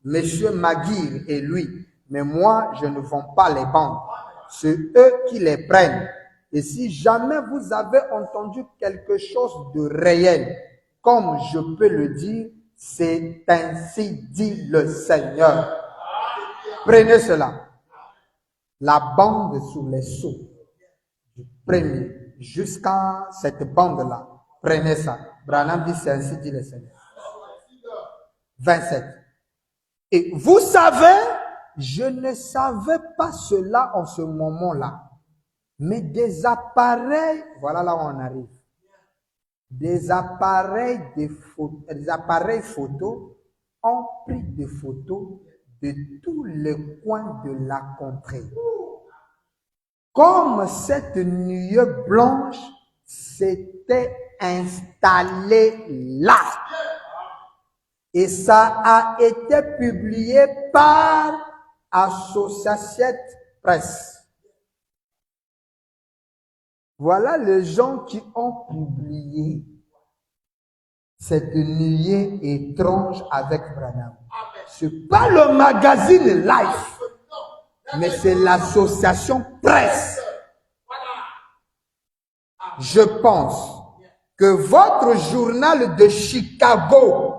monsieur Maguire et lui, mais moi, je ne vends pas les bandes. C'est eux qui les prennent. Et si jamais vous avez entendu quelque chose de réel, comme je peux le dire, c'est ainsi dit le Seigneur. Prenez cela. La bande sur les seaux, du premier jusqu'à cette bande-là. Prenez ça. Branham dit, c'est ainsi dit le Seigneur. 27. Et vous savez, je ne savais pas cela en ce moment-là. Mais des appareils, voilà là où on arrive. Des appareils photo ont pris des photos de tous les coins de la contrée. Comme cette nuée blanche s'était installée là. Et ça a été publié par Associated Press. Voilà les gens qui ont publié cette nuée étrange avec Branham. C'est pas le magazine Life, mais c'est l'association Presse. Je pense que votre journal de Chicago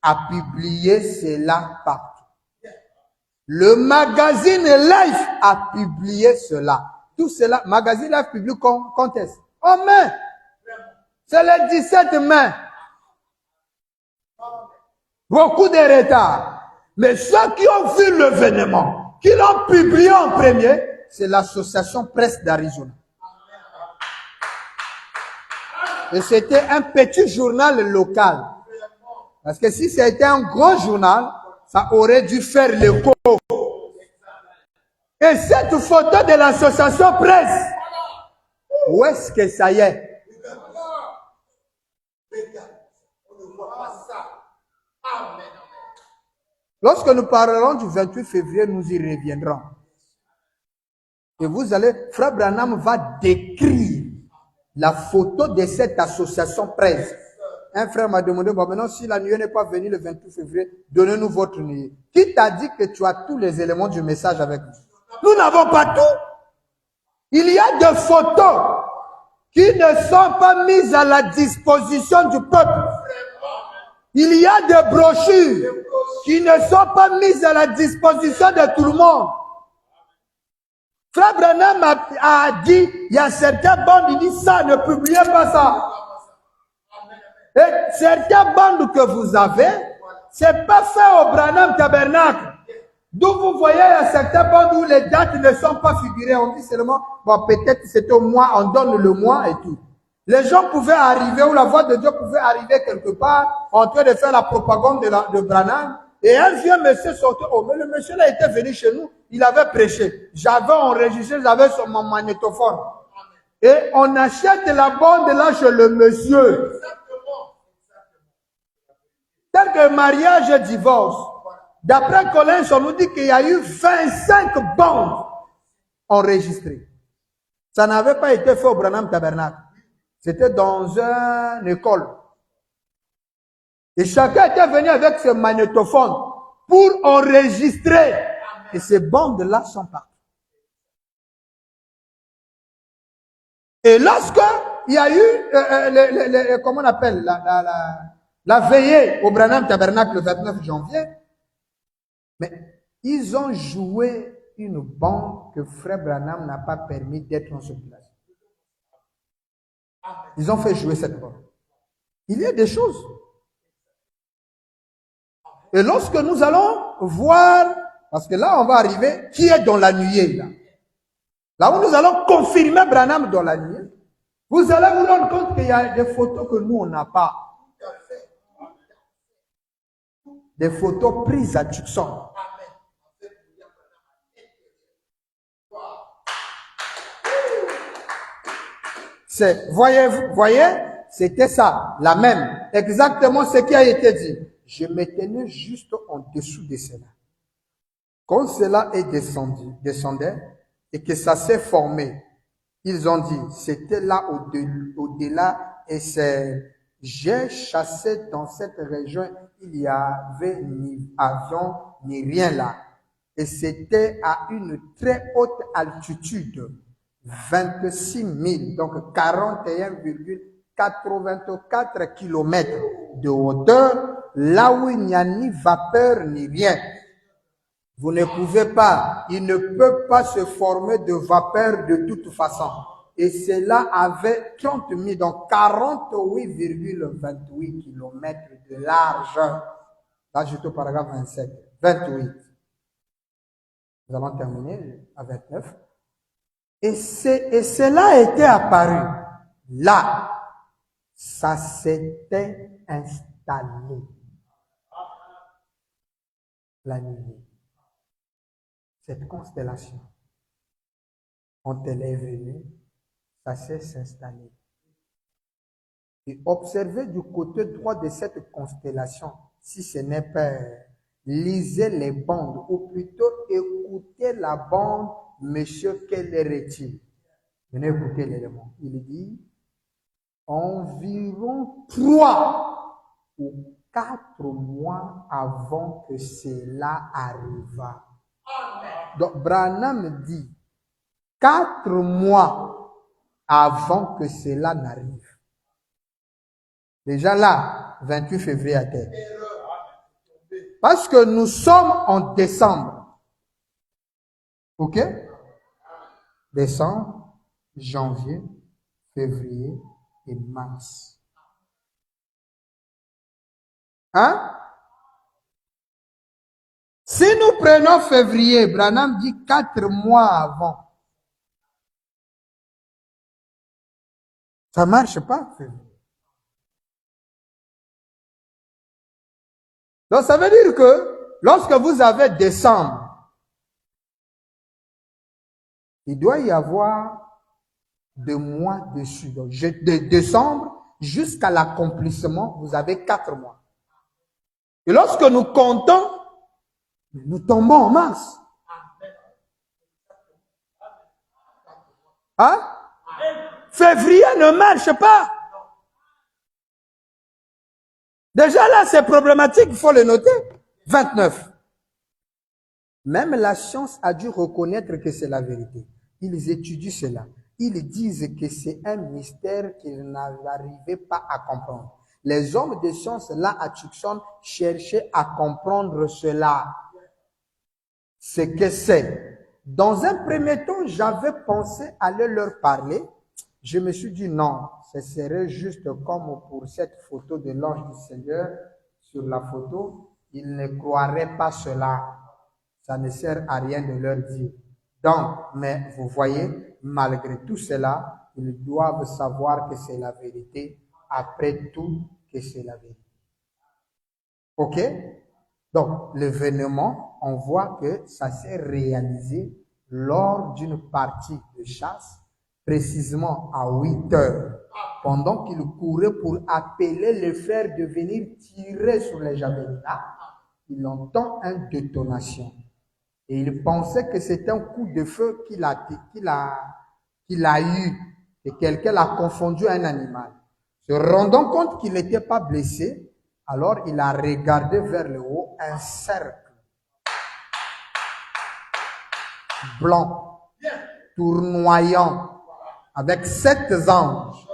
a publié cela partout. Le magazine Life a publié cela. Tout cela, magazine Life publie quand est-ce? En mai. C'est le 17 mai. Beaucoup de retard. Mais ceux qui ont vu l'événement, qui l'ont publié en premier, c'est l'association Presse d'Arizona. Et c'était un petit journal local. Parce que si c'était un gros journal, ça aurait dû faire l'écho. Et cette photo de l'association Presse, où est-ce que ça y est? Lorsque nous parlerons du 28 février, nous y reviendrons. Et vous allez, Frère Branham va décrire la photo de cette association Presse. Un frère m'a demandé, bon, maintenant, si la nuée n'est pas venue le 28 février, donnez-nous votre nuée. Qui t'a dit que tu as tous les éléments du message avec nous? Nous n'avons pas tout. Il y a des photos qui ne sont pas mises à la disposition du peuple. Il y a des brochures qui ne sont pas mises à la disposition de tout le monde. Frère Branham a dit, il y a certaines bandes, il dit ça, ne publiez pas ça. Et certaines bandes que vous avez, c'est pas fait au Branham Tabernacle. D'où vous voyez, il y a certaines bandes où les dates ne sont pas figurées. On dit seulement, bon, peut-être c'était au mois, on donne le mois et tout. Les gens pouvaient arriver, ou la voix de Dieu pouvait arriver quelque part, en train de faire la propagande de Branham. Et un vieux monsieur sortait, oh, mais le monsieur là était venu chez nous, il avait prêché. J'avais enregistré, j'avais sur mon magnétophone. Et on achète la bande là chez le monsieur. Tel que mariage et divorce. D'après Colin, on nous dit qu'il y a eu 25 bandes enregistrées. Ça n'avait pas été fait au Branham Tabernacle. C'était dans une école. Et chacun était venu avec ce magnétophone pour enregistrer. Et ces bandes-là sont parties. Et lorsque il y a eu, comment on appelle, la veillée au Branham Tabernacle le 29 janvier, mais ils ont joué une bande que Frère Branham n'a pas permis d'être en circulation. Ils ont fait jouer cette bande. Il y a des choses. Et lorsque nous allons voir, parce que là on va arriver, qui est dans la nuée là? Là où nous allons confirmer Branham dans la nuée, vous allez vous rendre compte qu'il y a des photos que nous on n'a pas. Des photos prises à Tucson. Voyez, c'était ça, la même, exactement ce qui a été dit. Je me tenais juste en dessous de cela. Quand cela est descendait, et que ça s'est formé, ils ont dit, c'était là au-delà, et J'ai chassé dans cette région, il y avait ni avion ni rien là. Et c'était à une très haute altitude, 26 000, donc 41,84 kilomètres de hauteur, là où il n'y a ni vapeur ni rien. Vous ne pouvez pas, il ne peut pas se former de vapeur de toute façon. Et cela avait 30 000, donc 48,28 kilomètres de large. Là, j'étais au paragraphe 27, 28. Nous allons terminer à 29. Et cela était apparu. Là, ça s'était installé. La nuit. Cette constellation, quand elle est venue, ça s'est installé. Et observez du côté droit de cette constellation, si ce n'est pas, lisez les bandes, ou plutôt écoutez la bande, monsieur, quel est-il? Venez écouter l'élément. Il dit, environ 3 ou 4 mois avant que cela arriva. Donc, Branham dit, 4 mois avant que cela n'arrive. Déjà là, 28 février à terre. Parce que nous sommes en décembre. Ok? Décembre, janvier, février et mars. Hein? Si nous prenons février, Branham dit 4 mois avant. Ça ne marche pas, février. Donc ça veut dire que lorsque vous avez décembre, il doit y avoir 2 mois dessus. Donc de décembre jusqu'à l'accomplissement, vous avez 4 mois. Et lorsque nous comptons, nous tombons en mars. Hein? Février ne marche pas. Déjà là, c'est problématique, il faut le noter. 29. Même la science a dû reconnaître que c'est la vérité. Ils étudient cela. Ils disent que c'est un mystère qu'ils n'arrivaient pas à comprendre. Les hommes de science là à Tucson cherchaient à comprendre cela. Ce que c'est. Dans un premier temps, j'avais pensé aller leur parler. Je me suis dit non, ce serait juste comme pour cette photo de l'ange du Seigneur sur la photo. Ils ne croiraient pas cela. Ça ne sert à rien de leur dire. Donc, mais vous voyez, malgré tout cela, ils doivent savoir que c'est la vérité. Après tout, que c'est la vérité. Ok? Donc, l'événement, on voit que ça s'est réalisé lors d'une partie de chasse, précisément à 8 heures, pendant qu'il courait pour appeler les frères de venir tirer sur les javélinas. Il entend une détonation. Et il pensait que c'était un coup de feu qu'il a eu, et quelqu'un l'a confondu à un animal. Se rendant compte qu'il n'était pas blessé, alors il a regardé vers le haut, un cercle blanc, tournoyant, avec 7 anges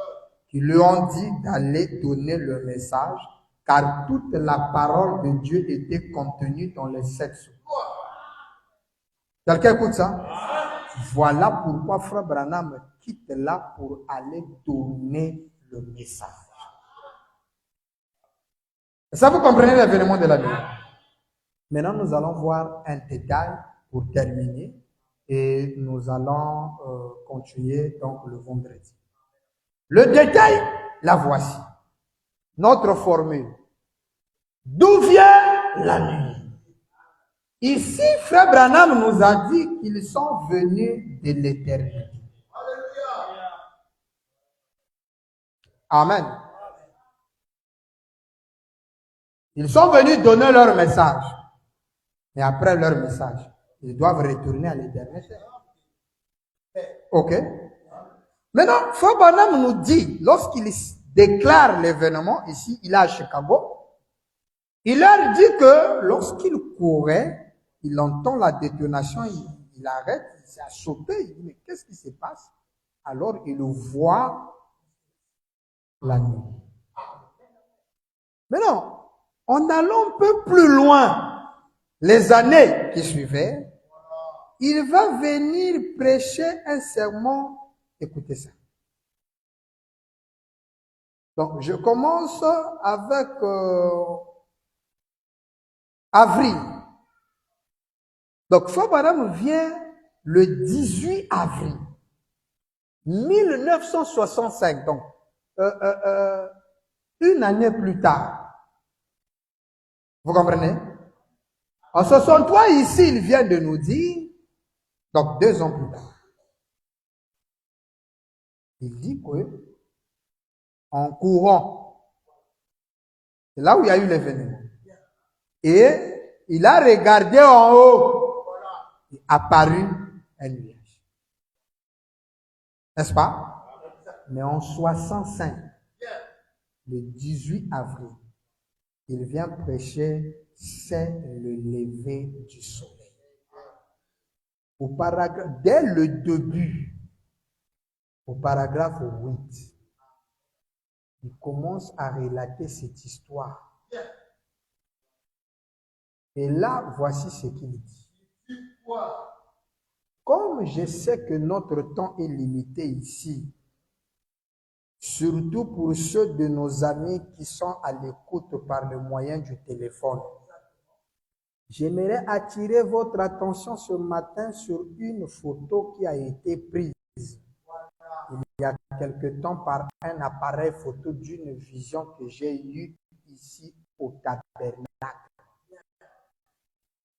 qui lui ont dit d'aller donner le message, car toute la parole de Dieu était contenue dans les 7 sceaux. Quelqu'un écoute ça? Voilà pourquoi Frère Branham quitte là pour aller donner le message. Ça, vous comprenez l'événement de la vie. Maintenant, nous allons voir un détail pour terminer et nous allons continuer donc le vendredi. Le détail, la voici. Notre formule. D'où vient la nuit? Ici, Frère Branham nous a dit qu'ils sont venus de l'éternité. Amen. Ils sont venus donner leur message. Et après leur message, ils doivent retourner à l'éternité. Ok? Maintenant, Frère Branham nous dit, lorsqu'il déclare l'événement. Ici, il est à Chicago. Il leur dit que lorsqu'il courait, il entend la détonation, il arrête, il s'est sauté, il dit, mais qu'est-ce qui se passe? Alors, il voit la nuit. Mais non, en allant un peu plus loin, les années qui suivaient, il va venir prêcher un sermon. Écoutez ça. Donc, je commence avec avril. Donc, Frère Branham vient le 18 avril 1965. Donc, une année plus tard. Vous comprenez? En 63, ici, il vient de nous dire, donc 2 ans plus tard, il dit que, en courant, c'est là où il y a eu l'événement. Et il a regardé en haut, il est apparu un nuage. N'est-ce pas? Mais en 65, le 18 avril, il vient prêcher, c'est le lever du soleil. Au paragraphe, dès le début, au paragraphe 8, il commence à relater cette histoire. Et là, voici ce qu'il dit. Comme je sais que notre temps est limité ici, surtout pour ceux de nos amis qui sont à l'écoute par le moyen du téléphone, j'aimerais attirer votre attention ce matin sur une photo qui a été prise il y a quelque temps par un appareil photo d'une vision que j'ai eue ici au tabernacle,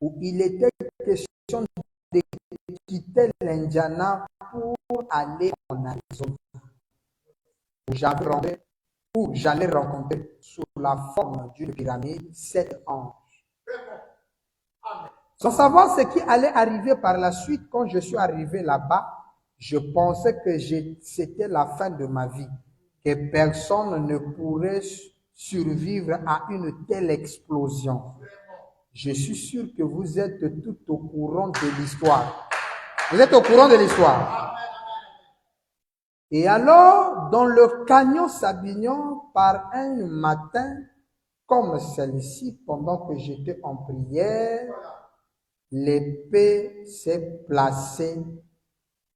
où il était question de quitter l'Indiana pour aller en Arizona, où j'allais rencontrer sous la forme d'une pyramide 7 anges. Sans savoir ce qui allait arriver par la suite, quand je suis arrivé là-bas, je pensais que c'était la fin de ma vie, que personne ne pourrait survivre à une telle explosion. Je suis sûr que vous êtes tout au courant de l'histoire. Vous êtes au courant de l'histoire. Et alors, dans le canyon Sabignon, par un matin, comme celle-ci, pendant que j'étais en prière, l'épée s'est placée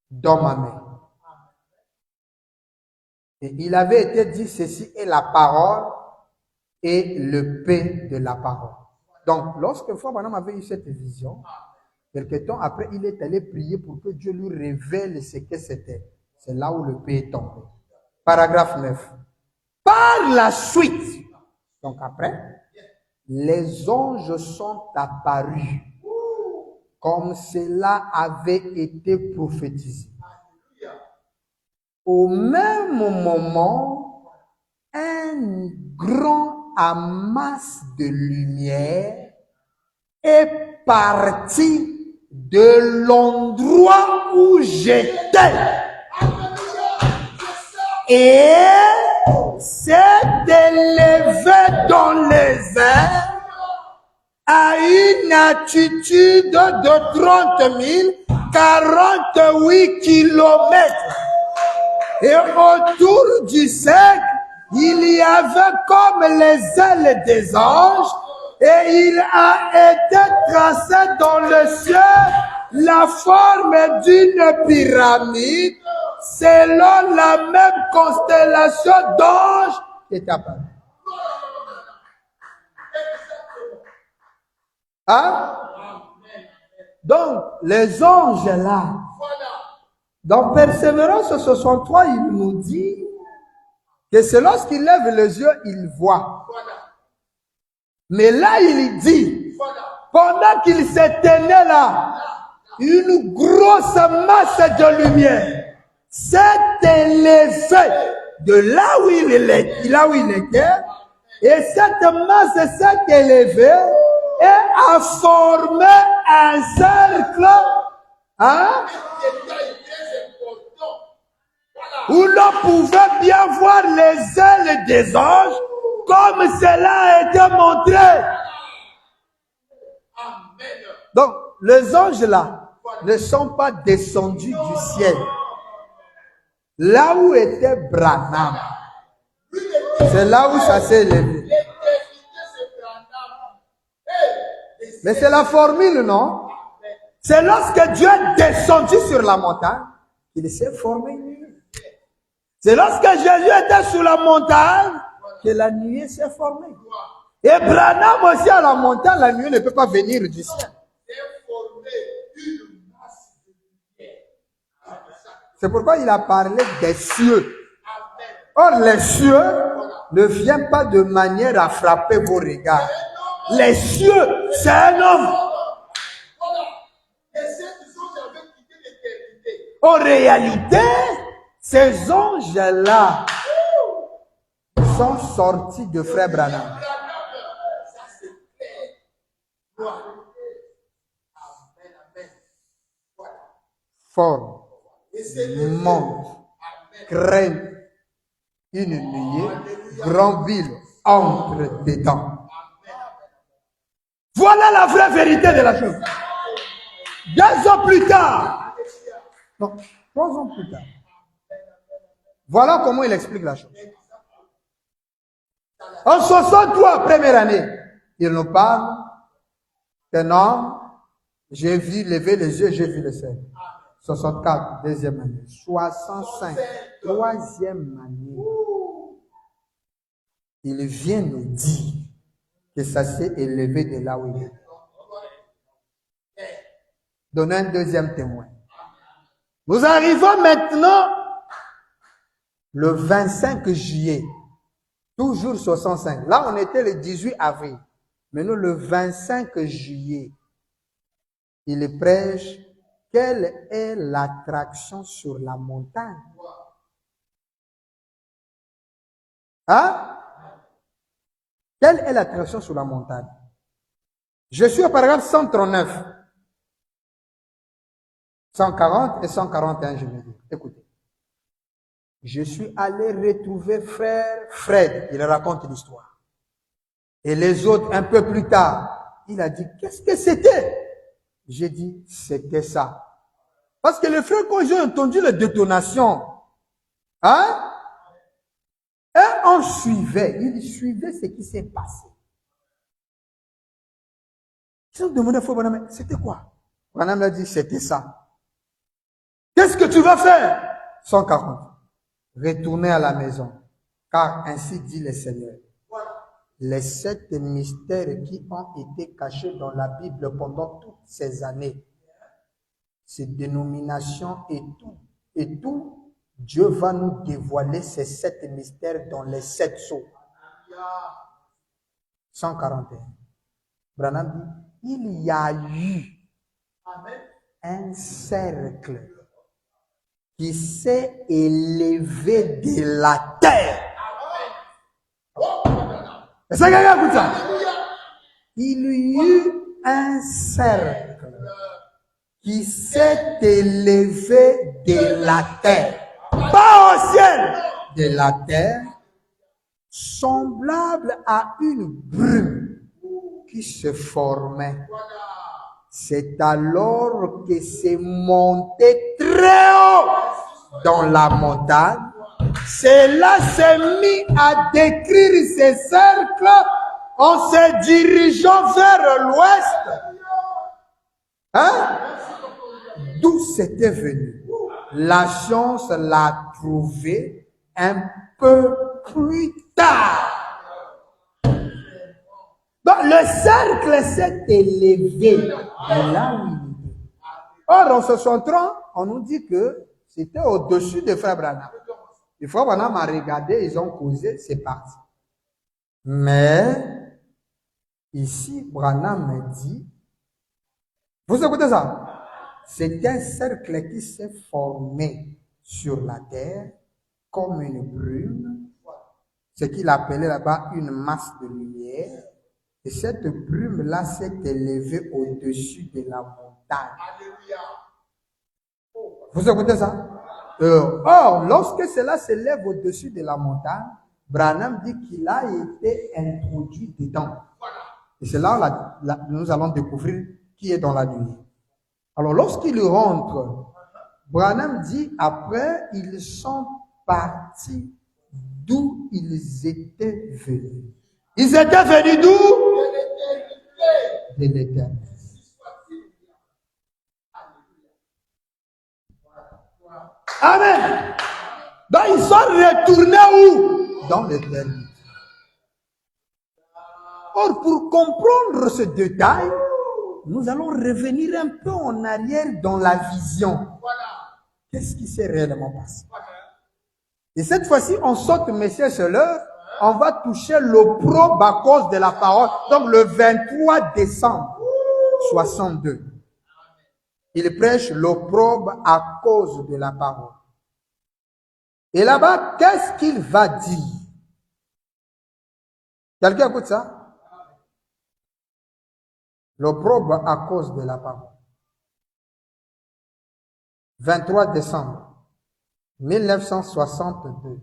dans ma main. Et il avait été dit, ceci est la parole et le paix de la parole. Donc, lorsque Frère Branham avait eu cette vision, quelque temps après, il est allé prier pour que Dieu lui révèle ce que c'était. C'est là où le paix est tombé. Paragraphe 9. Par la suite, donc après, les anges sont apparus comme cela avait été prophétisé. Au même moment, un grand amas de lumière est parti de l'endroit où j'étais et s'est élevé dans les airs à une altitude de 30 000, 48 kilomètres. Et autour du cercle, il y avait comme les ailes des anges, et il a été tracé dans le ciel la forme d'une pyramide, selon la même constellation d'anges qui est apparue. Hein? Donc, les anges là, dans Persévérance 63, il nous dit que c'est lorsqu'il lève les yeux, il voit. Mais là, il dit, pendant qu'il se tenait là, une grosse masse de lumière s'est élevée de là où il était, et cette masse s'est élevée et a formé un cercle. Hein? où l'on pouvait bien voir les ailes des anges, comme cela a été montré. Donc, les anges là ne sont pas descendus du ciel. Là où était Branham, c'est là où ça s'est élevé. Mais c'est la formule, non? C'est lorsque Dieu est descendu sur la montagne qu'il s'est formé une nuée. C'est lorsque Jésus était sur la montagne que la nuée s'est formée. Et Branham aussi à la montagne, la nuée ne peut pas venir du ciel. C'est pourquoi il a parlé des cieux. Or, les cieux ne viennent pas de manière à frapper vos regards. Les cieux, c'est un homme. En réalité, ces anges-là sont sortis de Frère Branham. Forme, monte, craignent une nuée, grand ville entre dedans. Voilà la vraie vérité de la chose. 2 ans plus tard, non, 3 ans plus tard, voilà comment il explique la chose. En 63, première année, il nous parle qu'un homme, j'ai vu lever les yeux, j'ai vu le ciel. 64, deuxième année. 65, troisième année. Il vient nous dire que ça s'est élevé de là où il est. Donnez un deuxième témoin. Nous arrivons maintenant le 25 juillet, toujours 65. Là, on était le 18 avril. Maintenant, le 25 juillet, il prêche. Quelle est l'attraction sur la montagne? Hein? Quelle est l'attraction sur la montagne? Je suis au paragraphe 139. 140 et 141, je veux dire. Écoutez. Je suis allé retrouver frère Fred. Il raconte l'histoire. Et les autres, un peu plus tard, il a dit, qu'est-ce que c'était? J'ai dit, c'était ça. Parce que les frères, quand ils ont entendu les détonations, hein, et on suivait, ils suivaient ce qui s'est passé. Ils ont demandé à Frère Branham, c'était quoi? Branham a dit, c'était ça. Qu'est-ce que tu vas faire? 140. Retournez à la maison, car ainsi dit le Seigneur. Les 7 mystères qui ont été cachés dans la Bible pendant toutes ces années, ces dénominations et tout, Dieu va nous dévoiler ces 7 mystères dans les 7 sceaux. 141. Branham dit, il y a eu un cercle qui s'est élevé de la terre. Est-ce que quelqu'un écoute ça? Il y a eu un cercle qui s'est élevé de la terre, pas au ciel, de la terre, semblable à une brume qui se formait. C'est alors que c'est monté très haut dans la montagne. Cela s'est mis à décrire ces cercles en se dirigeant vers l'ouest. Hein? D'où c'était venu? La science l'a trouvé un peu plus tard. Donc, le cercle s'est élevé de là où il était. Or, en 63, on nous dit que c'était au-dessus de Frère Branham. Le Frère Branham a regardé, ils ont causé, c'est parti. Mais, ici, Branham me dit, vous écoutez ça? C'est un cercle qui s'est formé sur la terre comme une brume, ce qu'il appelait là-bas une masse de lumière. Et cette brume-là s'est élevée au-dessus de la montagne. Vous écoutez ça? Or, lorsque cela s'élève au-dessus de la montagne, Branham dit qu'il a été introduit dedans. Et c'est là nous allons découvrir qui est dans la nuit. Alors, lorsqu'il rentre, Branham dit, après, ils sont partis d'où ils étaient venus. Ils étaient venus d'où? De l'Éternel. Amen. Donc ils sont retournés où? Dans l'éternité. Or, pour comprendre ce détail, nous allons revenir un peu en arrière dans la vision. Qu'est-ce qui s'est réellement passé? Et cette fois-ci, on saute, messieurs, c'est l'heure. On va toucher l'opprobre à cause de la parole. Donc, le 23 décembre 62. Il prêche l'opprobre à cause de la parole. Et là-bas, qu'est-ce qu'il va dire? Quelqu'un écoute ça? L'opprobre à cause de la parole. 23 décembre 1962.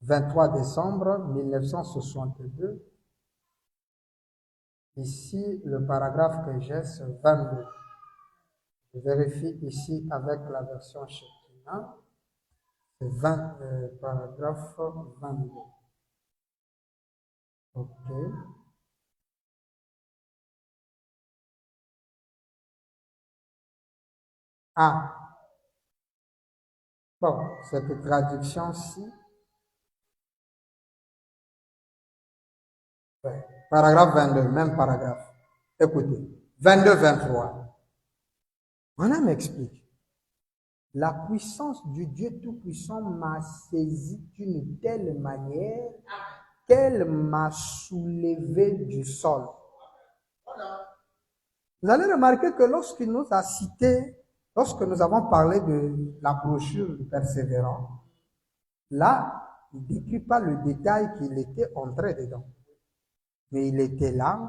23 décembre 1962. Ici, le paragraphe que j'ai, c'est 22. Je vérifie ici avec la version Shekinah. C'est paragraphe 22. OK. Ah. Bon, cette traduction-ci. Ouais. Paragraphe 22, même paragraphe. Écoutez. 22-23. On m'explique. La puissance du Dieu Tout-Puissant m'a saisi d'une telle manière qu'elle m'a soulevé du sol. Vous allez remarquer que lorsqu'il nous a cité, lorsque nous avons parlé de la brochure du persévérant, là, il ne décrit pas le détail qu'il était entré dedans. Mais il était là,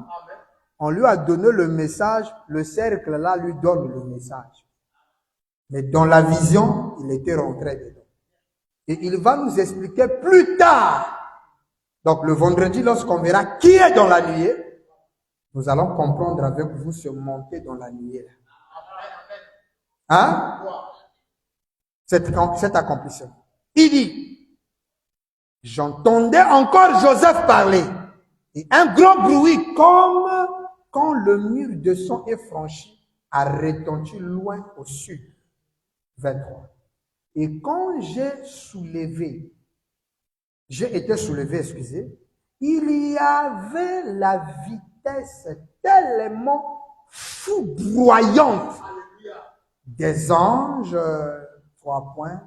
on lui a donné le message, le cercle là lui donne le message. Mais dans la vision, il était rentré dedans. Et il va nous expliquer plus tard. Donc le vendredi, lorsqu'on verra qui est dans la nuée, nous allons comprendre avec vous ce monter dans la nuée. Hein? Cet accomplissement. Il dit, j'entendais encore Joseph parler. Et un grand bruit comme quand le mur de son est franchi a retenti loin au sud. 23. Et quand j'ai été soulevé, excusez, il y avait la vitesse tellement foudroyante des anges, 3 points,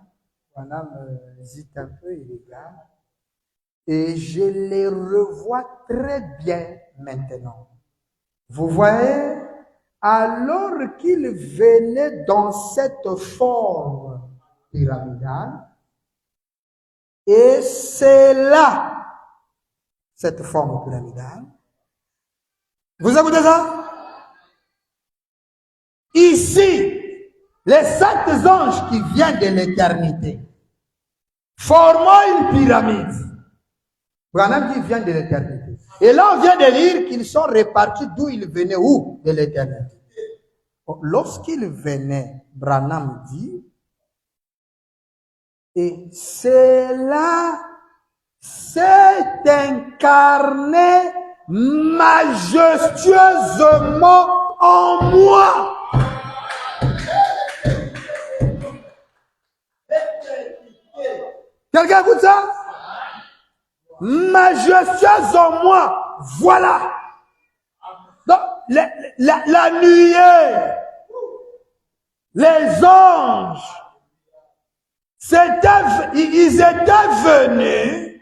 Branham hésite un peu, il regarde, et je les revois très bien maintenant. Vous voyez, alors qu'ils venaient dans cette forme pyramidale, et c'est là, cette forme pyramidale. Vous écoutez ça? Ici, les 7 anges qui viennent de l'éternité, formant une pyramide. Branham dit vient de l'éternité. Et là, on vient de lire qu'ils sont répartis d'où ils venaient, où? De l'éternité. Lorsqu'ils venaient, Branham dit, et cela s'est incarné majestueusement en moi. Quelqu'un écoute ça? Majestueuse en moi. Voilà. Donc, la nuée, les anges, ils étaient venus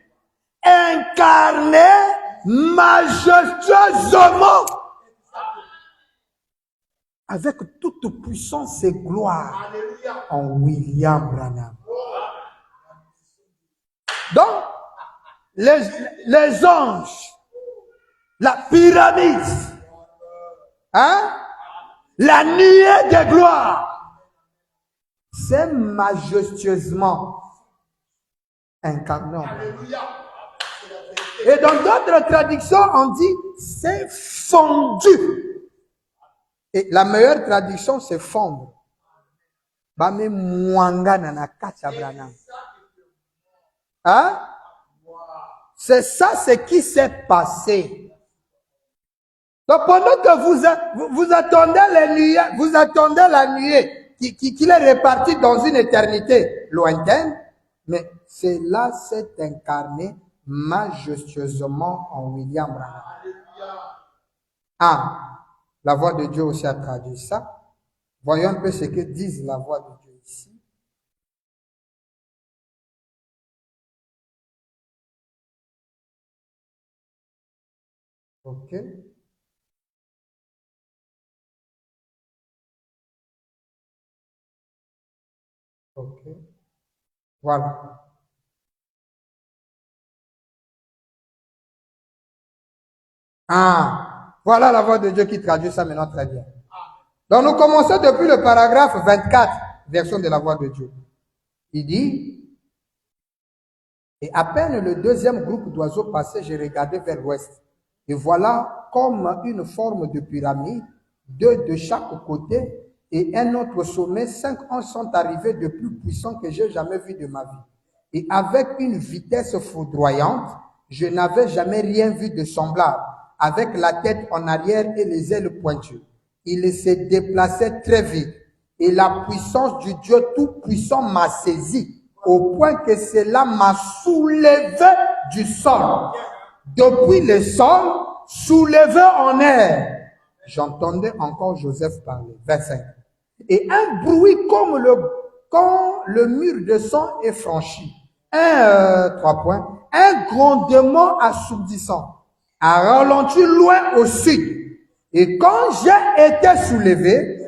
incarner majestueusement avec toute puissance et gloire en William Branham. Donc, les anges, la pyramide, hein, la nuée de gloire, c'est majestueusement incarné en Branham. Et dans d'autres traductions, on dit c'est fondu. Et la meilleure traduction, c'est fondre. Bame mwangana na kati ya Branham. Hein? C'est ça ce qui s'est passé. Donc pendant que vous attendez les nuées, vous attendez la nuée qui est répartie dans une éternité lointaine, mais cela s'est incarné majestueusement en William Branham. Ah, la voix de Dieu aussi a traduit ça. Voyons un peu ce que dit la voix de Dieu ici. Ok. Ok. Voilà. Ah, voilà la voix de Dieu qui traduit ça maintenant très bien. Donc nous commençons depuis le paragraphe 24, version de la voix de Dieu. Il dit, et à peine le deuxième groupe d'oiseaux passait, j'ai regardé vers l'ouest. Et voilà comme une forme de pyramide, deux de chaque côté, et un autre sommet, 5 anges sont arrivés de plus puissants que j'ai jamais vu de ma vie. Et avec une vitesse foudroyante, je n'avais jamais rien vu de semblable, avec la tête en arrière et les ailes pointues. Il se déplaçait très vite, et la puissance du Dieu Tout-Puissant m'a saisi, au point que cela m'a soulevé du sol. Depuis le sol, soulevé en air. J'entendais encore Joseph parler. 25. Et un bruit comme quand le mur de son est franchi. 3 points. Un grondement assourdissant a ralenti loin au sud. Et quand j'ai été soulevé,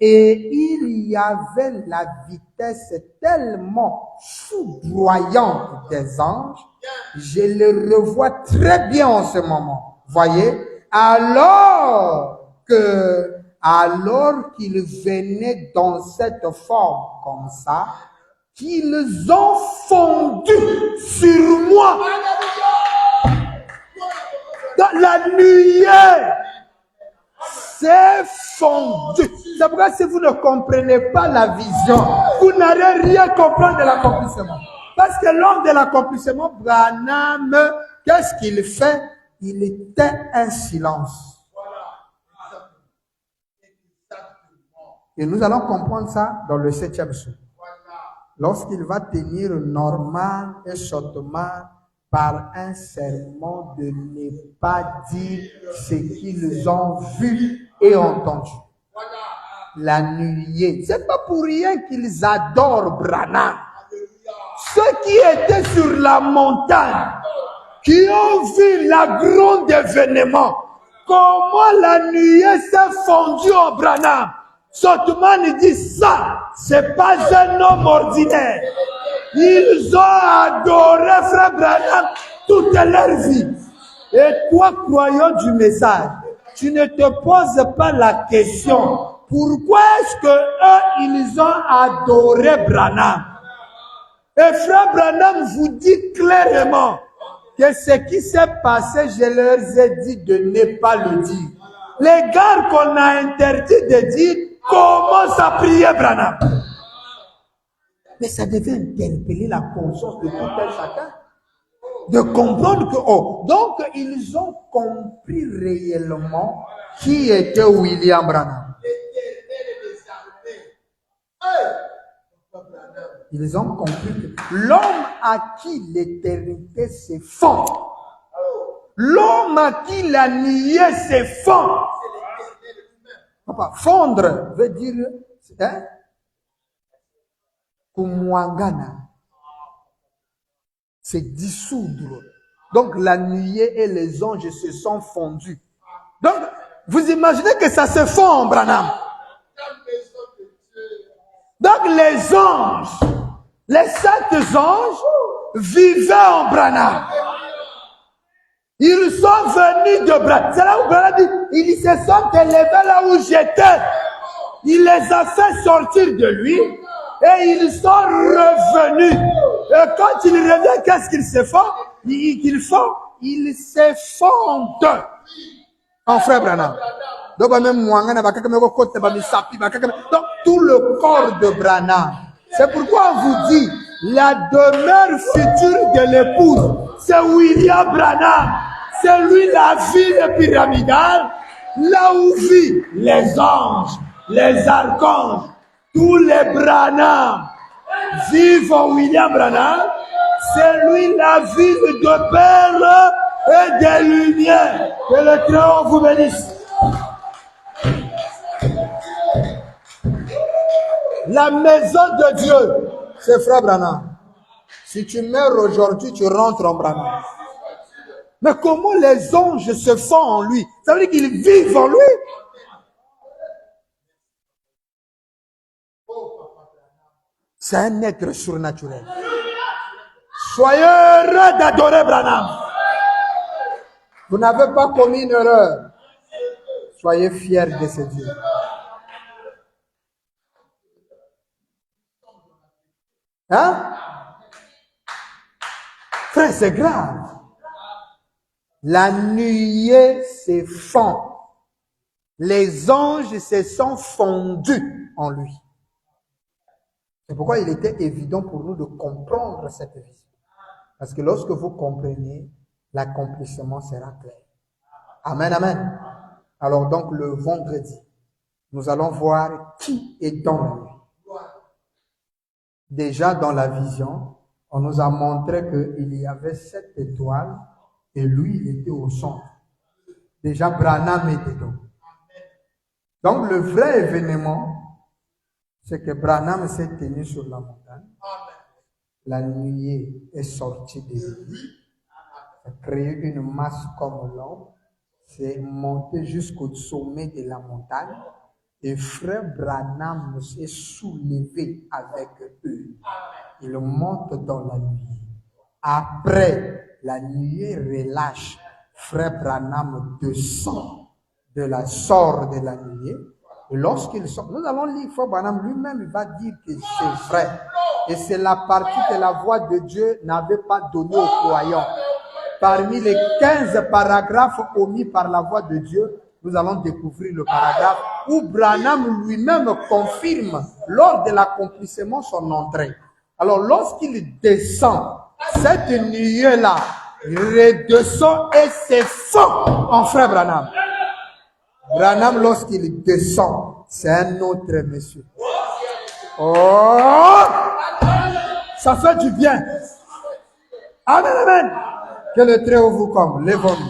et il y avait la vitesse tellement foudroyante des anges, je le revois très bien en ce moment. Voyez, alors qu'ils venaient dans cette forme comme ça, qu'ils ont fondu sur moi. Dans la nuée, c'est fondu. C'est pourquoi si vous ne comprenez pas la vision, vous n'allez rien comprendre de l'accomplissement. Parce que lors de l'accomplissement, Branham, qu'est-ce qu'il fait? Il était un silence. Et nous allons comprendre ça dans le 7e son. Lorsqu'il va tenir Norman et Shotman par un serment de ne pas dire ce qu'ils ont vu et entendu. La nuée. C'est pas pour rien qu'ils adorent Branham. Ceux qui étaient sur la montagne, qui ont vu la grande événement, comment la nuée s'est fondue en Branham. Shotman dit ça, c'est pas un homme ordinaire. Ils ont adoré Frère Branham toute leur vie. Et toi, croyant du message, tu ne te poses pas la question, pourquoi est-ce que eux, ils ont adoré Branham? Et Frère Branham vous dit clairement que ce qui s'est passé, je leur ai dit de ne pas le dire. Les gars qu'on a interdit de dire, comment ça priait Branham? Mais ça devait interpeller la conscience de tout un chacun. De comprendre que, donc ils ont compris réellement qui était William Branham. Ils ont compris que l'homme à qui l'éternité se fond, l'homme à qui la nuée se fond. Papa, fondre veut dire, hein? Kumwangana, c'est dissoudre. Donc la nuée et les anges se sont fondus. Donc, vous imaginez que ça se fond en Branham. Donc les anges, les 7 anges vivaient en Branham. Ils sont venus de Branham. C'est là où Branham dit, ils se sont élevés là où j'étais. Il les a fait sortir de lui. et ils sont revenus. Et quand ils reviennent, qu'est-ce qu'ils se font? Ils s'effondrent. En frère Branham. Donc tout le corps de Branham. C'est pourquoi on vous dit, la demeure future de l'épouse, c'est William Branham. C'est lui la ville pyramidale, là où vivent les anges, les archanges, tous les Branham vivent en William Branham. C'est lui la ville de perles et des lumières. Que le Très-Haut vous bénisse. La maison de Dieu, c'est frère Branham. Si tu meurs aujourd'hui, tu rentres en Branham. Mais comment les anges se font en lui? Ça veut dire qu'ils vivent en lui. C'est un être surnaturel. Soyez heureux d'adorer Branham. Vous n'avez pas commis une erreur. Soyez fiers de ce Dieu. Hein? Frère, c'est grave. La nuée s'est fond. Les anges se sont fondus en lui. C'est pourquoi il était évident pour nous de comprendre cette vision. Parce que lorsque vous comprenez, l'accomplissement sera clair. Amen, amen. Alors donc le vendredi, nous allons voir qui est dans lui. Déjà dans la vision, on nous a montré qu'il y avait 7 étoiles et lui, il était au centre. Déjà, Branham était dedans. Donc, le vrai événement, c'est que Branham s'est tenu sur la montagne. La nuée est sortie de lui. Ça a créé une masse comme l'homme. C'est monté jusqu'au sommet de la montagne. Et frère Branham s'est soulevé avec eux. Il monte dans la nuée. Après, la nuée relâche. Frère Branham descend de la sort de la nuée. Et lorsqu'il sort, nous allons lire Frère Branham lui-même, il va dire que c'est vrai. Et c'est la partie que la voix de Dieu n'avait pas donnée aux croyants. Parmi les 15 paragraphes omis par la voix de Dieu, nous allons découvrir le paragraphe où Branham lui-même confirme lors de l'accomplissement son entrée. Alors lorsqu'il descend, cette nuée-là redescend et se fond en frère Branham. Branham, lorsqu'il descend, c'est un autre monsieur. Oh! Ça fait du bien. Amen, amen. Que le Très-Haut vous comble. Lèvons-nous.